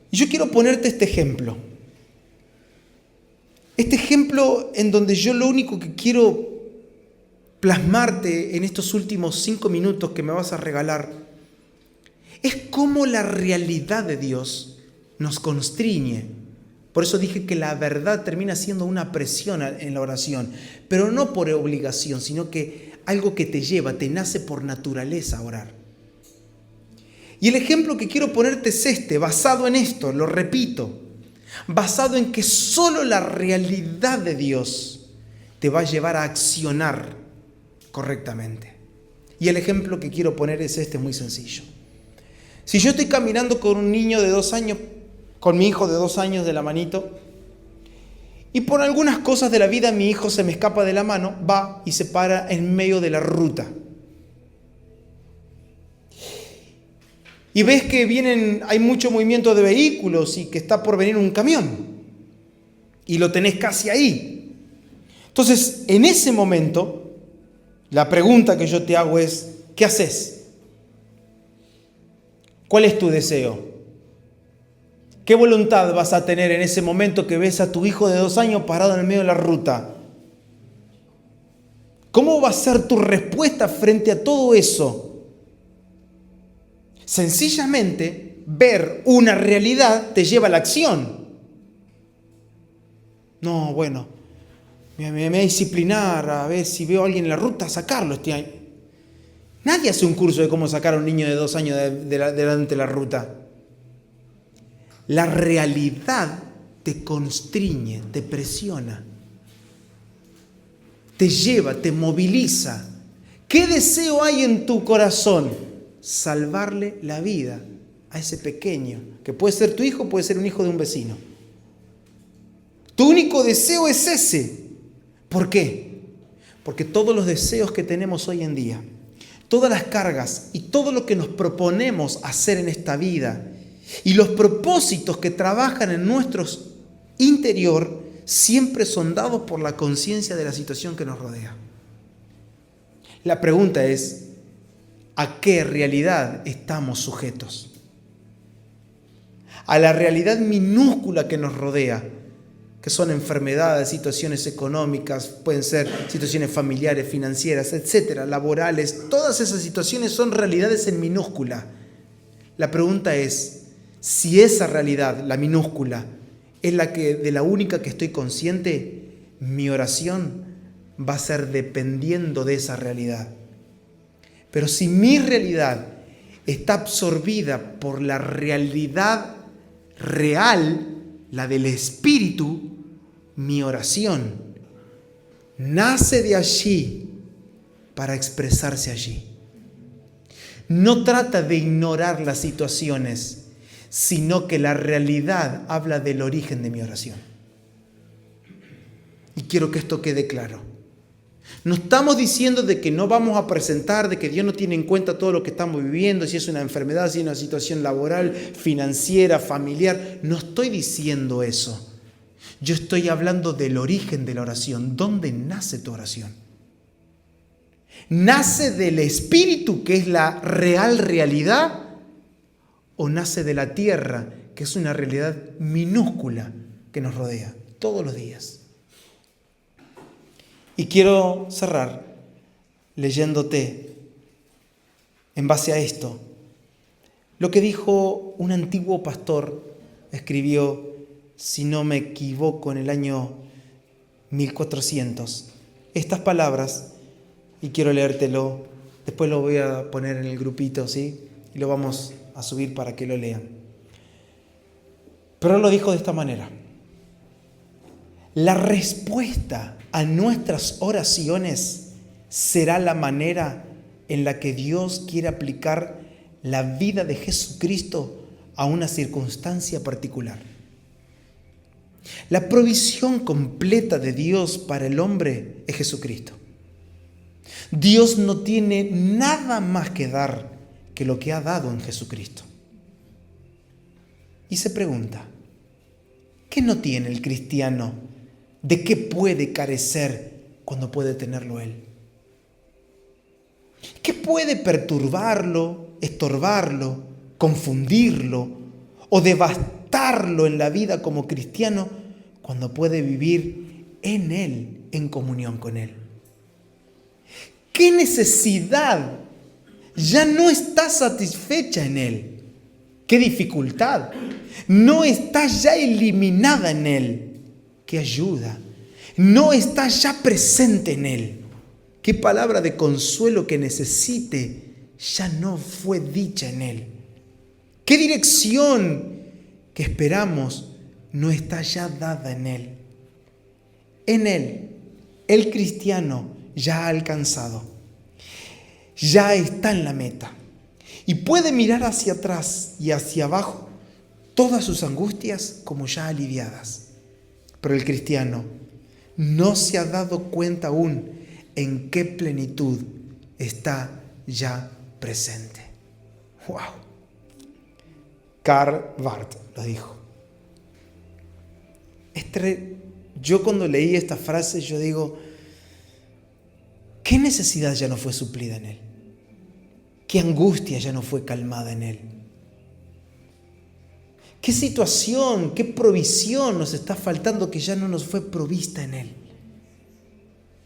Y yo quiero ponerte este ejemplo. Este ejemplo en donde yo lo único que quiero plasmarte en estos últimos 5 minutos que me vas a regalar es cómo la realidad de Dios nos constriñe. Por eso dije que la verdad termina siendo una presión en la oración, pero no por obligación, sino que algo que te lleva, te nace por naturaleza a orar. Y el ejemplo que quiero ponerte es este, basado en esto, lo repito, basado en que solo la realidad de Dios te va a llevar a accionar correctamente. Y el ejemplo que quiero poner es este, muy sencillo. Si yo estoy caminando con un niño de 2 años, con mi hijo de 2 años de la manito, y por algunas cosas de la vida mi hijo se me escapa de la mano, va y se para en medio de la ruta. Y ves que hay mucho movimiento de vehículos y que está por venir un camión. Y lo tenés casi ahí. Entonces, en ese momento, la pregunta que yo te hago es, ¿qué haces? ¿Cuál es tu deseo? ¿Qué voluntad vas a tener en ese momento que ves a tu hijo de 2 años parado en el medio de la ruta? ¿Cómo va a ser tu respuesta frente a todo eso? Sencillamente, ver una realidad te lleva a la acción. No, bueno, me voy a disciplinar a ver si veo a alguien en la ruta, sacarlo este año. Nadie hace un curso de cómo sacar a un niño de 2 años delante de la ruta. La realidad te constriñe, te presiona, te lleva, te moviliza. ¿Qué deseo hay en tu corazón? Salvarle la vida a ese pequeño, que puede ser tu hijo, puede ser un hijo de un vecino. Tu único deseo es ese. ¿Por qué? Porque todos los deseos que tenemos hoy en día, todas las cargas y todo lo que nos proponemos hacer en esta vida y los propósitos que trabajan en nuestro interior siempre son dados por la conciencia de la situación que nos rodea. La pregunta es, ¿a qué realidad estamos sujetos? A la realidad minúscula que nos rodea, que son enfermedades, situaciones económicas, pueden ser situaciones familiares, financieras, etcétera, laborales. Todas esas situaciones son realidades en minúscula. La pregunta es, si esa realidad, la minúscula, es de la única que estoy consciente, mi oración va a ser dependiendo de esa realidad. Pero si mi realidad está absorbida por la realidad real, la del Espíritu, mi oración nace de allí para expresarse allí. No trata de ignorar las situaciones, sino que la realidad habla del origen de mi oración. Y quiero que esto quede claro. No estamos diciendo de que no vamos a presentar, de que Dios no tiene en cuenta todo lo que estamos viviendo, si es una enfermedad, si es una situación laboral, financiera, familiar. No estoy diciendo eso. Yo estoy hablando del origen de la oración. ¿Dónde nace tu oración? ¿Nace del Espíritu, que es la real realidad? ¿O nace de la tierra, que es una realidad minúscula que nos rodea todos los días? Y quiero cerrar leyéndote, en base a esto, lo que dijo un antiguo pastor, escribió, si no me equivoco, en el año 1400, estas palabras, y quiero leértelo, después lo voy a poner en el grupito, ¿sí? Y lo vamos a subir para que lo lean. Pero lo dijo de esta manera: la respuesta a nuestras oraciones será la manera en la que Dios quiere aplicar la vida de Jesucristo a una circunstancia particular. La provisión completa de Dios para el hombre es Jesucristo. Dios no tiene nada más que dar que lo que ha dado en Jesucristo. Y se pregunta, ¿qué no tiene el cristiano? ¿De qué puede carecer cuando puede tenerlo Él? ¿Qué puede perturbarlo, estorbarlo, confundirlo o devastarlo en la vida como cristiano cuando puede vivir en Él, en comunión con Él? ¿Qué necesidad ya no está satisfecha en Él? ¿Qué dificultad no está ya eliminada en Él? ¿Qué ayuda no está ya presente en Él? ¿Qué palabra de consuelo que necesite ya no fue dicha en Él? ¿Qué dirección que esperamos no está ya dada en Él? En Él, el cristiano ya ha alcanzado, ya está en la meta y puede mirar hacia atrás y hacia abajo todas sus angustias como ya aliviadas. Pero el cristiano no se ha dado cuenta aún en qué plenitud está ya presente. ¡Wow! Karl Barth lo dijo. Yo cuando leí esta frase, yo digo, ¿qué necesidad ya no fue suplida en Él? ¿Qué angustia ya no fue calmada en Él? ¿Qué situación, qué provisión nos está faltando que ya no nos fue provista en Él?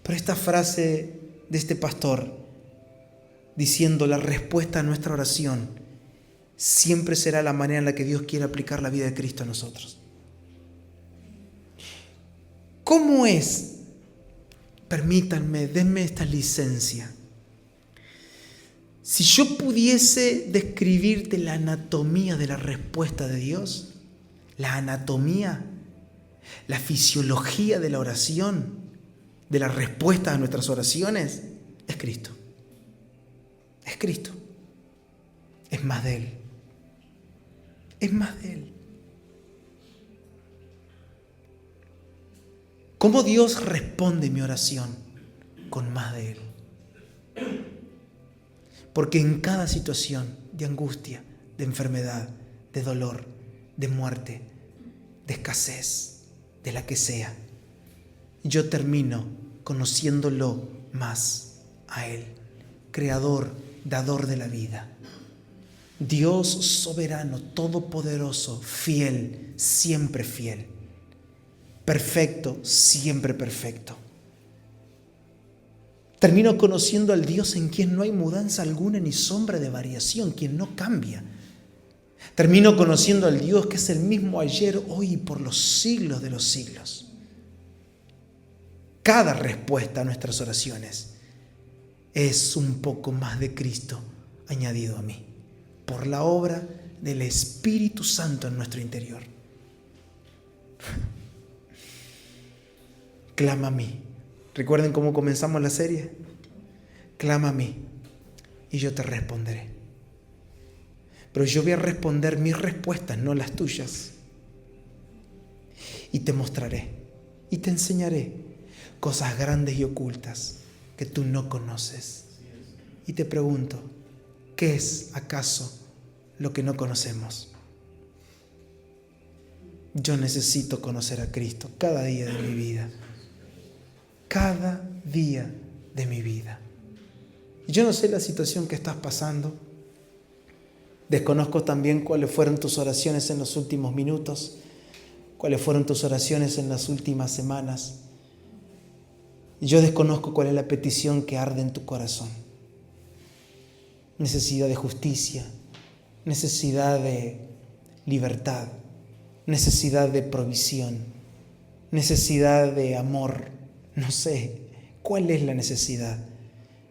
Pero esta frase de este pastor, diciendo la respuesta a nuestra oración, siempre será la manera en la que Dios quiere aplicar la vida de Cristo a nosotros. ¿Cómo es? Permítanme, denme esta licencia. Si yo pudiese describirte la anatomía de la respuesta de Dios, la anatomía, la fisiología de la oración, de la respuesta a nuestras oraciones, es Cristo. Es Cristo. Es más de Él. Es más de Él. ¿Cómo Dios responde mi oración? Con más de Él. Porque en cada situación de angustia, de enfermedad, de dolor, de muerte, de escasez, de la que sea, yo termino conociéndolo más a Él, Creador, dador de la vida. Dios soberano, todopoderoso, fiel, siempre fiel. Perfecto, siempre perfecto. Termino conociendo al Dios en quien no hay mudanza alguna ni sombra de variación, quien no cambia. Termino conociendo al Dios que es el mismo ayer, hoy y por los siglos de los siglos. Cada respuesta a nuestras oraciones es un poco más de Cristo añadido a mí, por la obra del Espíritu Santo en nuestro interior. Clama a mí. ¿Recuerden cómo comenzamos la serie? Clama a mí y yo te responderé. Pero yo voy a responder mis respuestas, no las tuyas. Y te mostraré y te enseñaré cosas grandes y ocultas que tú no conoces. Y te pregunto, ¿qué es acaso lo que no conocemos? Yo necesito conocer a Cristo cada día de mi vida. Cada día de mi vida. Yo no sé la situación que estás pasando. Desconozco también cuáles fueron tus oraciones en los últimos minutos, cuáles fueron tus oraciones en las últimas semanas. Yo desconozco cuál es la petición que arde en tu corazón. Necesidad de justicia, necesidad de libertad, necesidad de provisión, necesidad de amor. No sé cuál es la necesidad.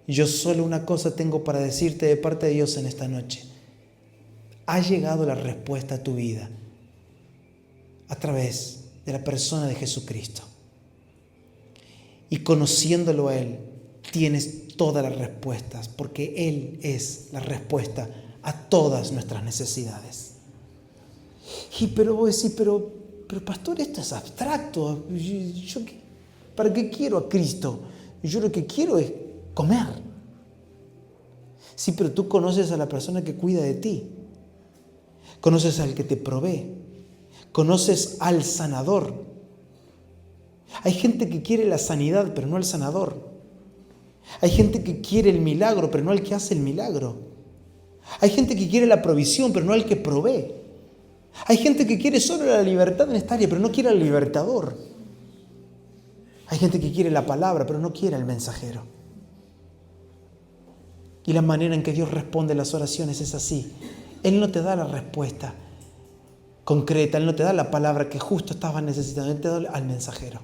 Yo solo una cosa tengo para decirte de parte de Dios en esta noche. Ha llegado la respuesta a tu vida a través de la persona de Jesucristo. Y conociéndolo a Él, tienes todas las respuestas, porque Él es la respuesta a todas nuestras necesidades. Y pero vos decís, pero pastor, esto es abstracto. Yo, ¿para qué quiero a Cristo? Yo lo que quiero es comer. Sí, pero tú conoces a la persona que cuida de ti. Conoces al que te provee. Conoces al sanador. Hay gente que quiere la sanidad, pero no al sanador. Hay gente que quiere el milagro, pero no al que hace el milagro. Hay gente que quiere la provisión, pero no al que provee. Hay gente que quiere solo la libertad en esta área, pero no quiere al libertador. Hay gente que quiere la palabra, pero no quiere al mensajero. Y la manera en que Dios responde las oraciones es así. Él no te da la respuesta concreta, Él no te da la palabra que justo estabas necesitando, Él te da al mensajero.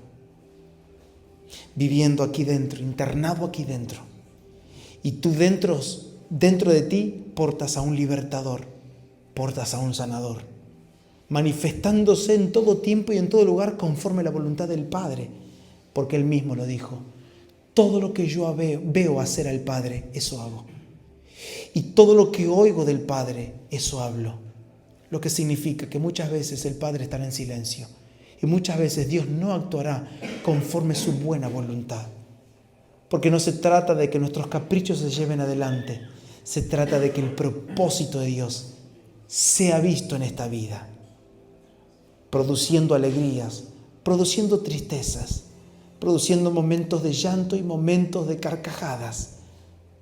Viviendo aquí dentro, internado aquí dentro. Y tú dentro de ti portas a un libertador, portas a un sanador, manifestándose en todo tiempo y en todo lugar conforme a la voluntad del Padre, porque Él mismo lo dijo. Todo lo que yo veo hacer al Padre, eso hago. Y todo lo que oigo del Padre, eso hablo. Lo que significa que muchas veces el Padre estará en silencio. Y muchas veces Dios no actuará conforme su buena voluntad. Porque no se trata de que nuestros caprichos se lleven adelante. Se trata de que el propósito de Dios sea visto en esta vida. Produciendo alegrías, produciendo tristezas, produciendo momentos de llanto y momentos de carcajadas,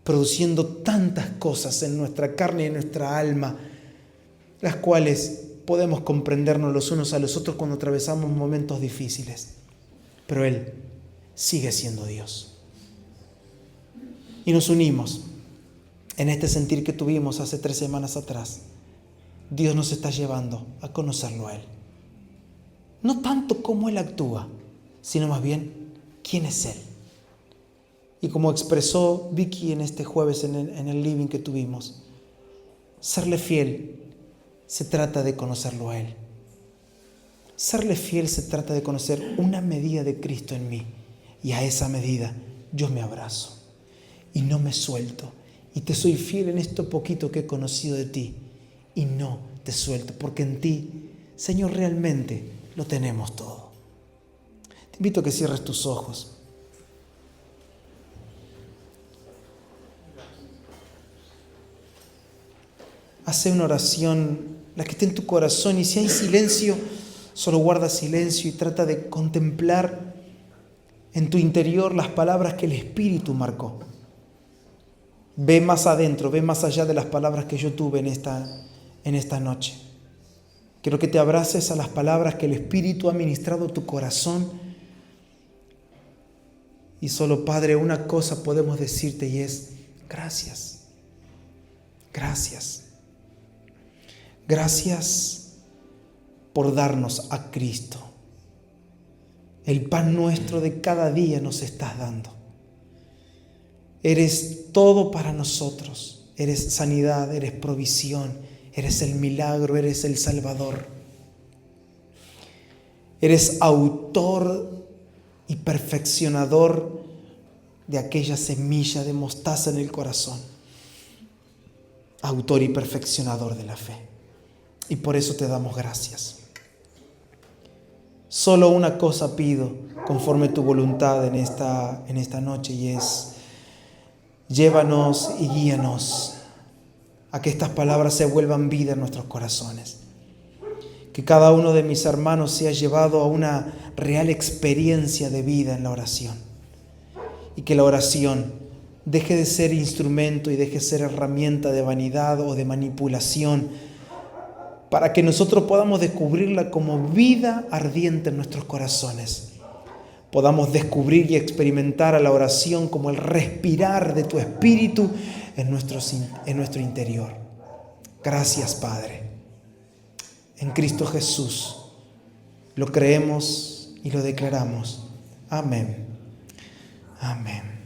produciendo tantas cosas en nuestra carne y en nuestra alma, las cuales podemos comprendernos los unos a los otros cuando atravesamos momentos difíciles. Pero Él sigue siendo Dios. Y nos unimos en este sentir que tuvimos hace 3 semanas atrás. Dios nos está llevando a conocerlo a Él. No tanto cómo Él actúa, sino más bien quién es Él. Y como expresó Vicky en este jueves en el living que tuvimos, serle fiel se trata de conocerlo a Él. Serle fiel se trata de conocer una medida de Cristo en mí. Y a esa medida yo me abrazo y no me suelto. Y te soy fiel en esto poquito que he conocido de ti. Y no te suelto, porque en ti, Señor, realmente lo tenemos todo. Te invito a que cierres tus ojos. Hace una oración, la que esté en tu corazón, y si hay silencio, solo guarda silencio y trata de contemplar en tu interior las palabras que el Espíritu marcó. Ve más adentro, ve más allá de las palabras que yo tuve en esta noche. Quiero que te abraces a las palabras que el Espíritu ha ministrado a tu corazón. Y solo, Padre, una cosa podemos decirte y es: gracias. Gracias. Gracias por darnos a Cristo. El pan nuestro de cada día nos estás dando. Eres todo para nosotros. Eres sanidad, eres provisión, eres el milagro, eres el Salvador. Eres autor y perfeccionador de aquella semilla de mostaza en el corazón. Autor y perfeccionador de la fe. Y por eso te damos gracias. Solo una cosa pido conforme tu voluntad en esta noche, y es: llévanos y guíanos a que estas palabras se vuelvan vida en nuestros corazones. Que cada uno de mis hermanos sea llevado a una real experiencia de vida en la oración. Y que la oración deje de ser instrumento y deje de ser herramienta de vanidad o de manipulación, para que nosotros podamos descubrirla como vida ardiente en nuestros corazones. podamos descubrir y experimentar a la oración como el respirar de tu Espíritu en nuestro interior. Gracias, Padre. En Cristo Jesús lo creemos y lo declaramos. Amén. Amén.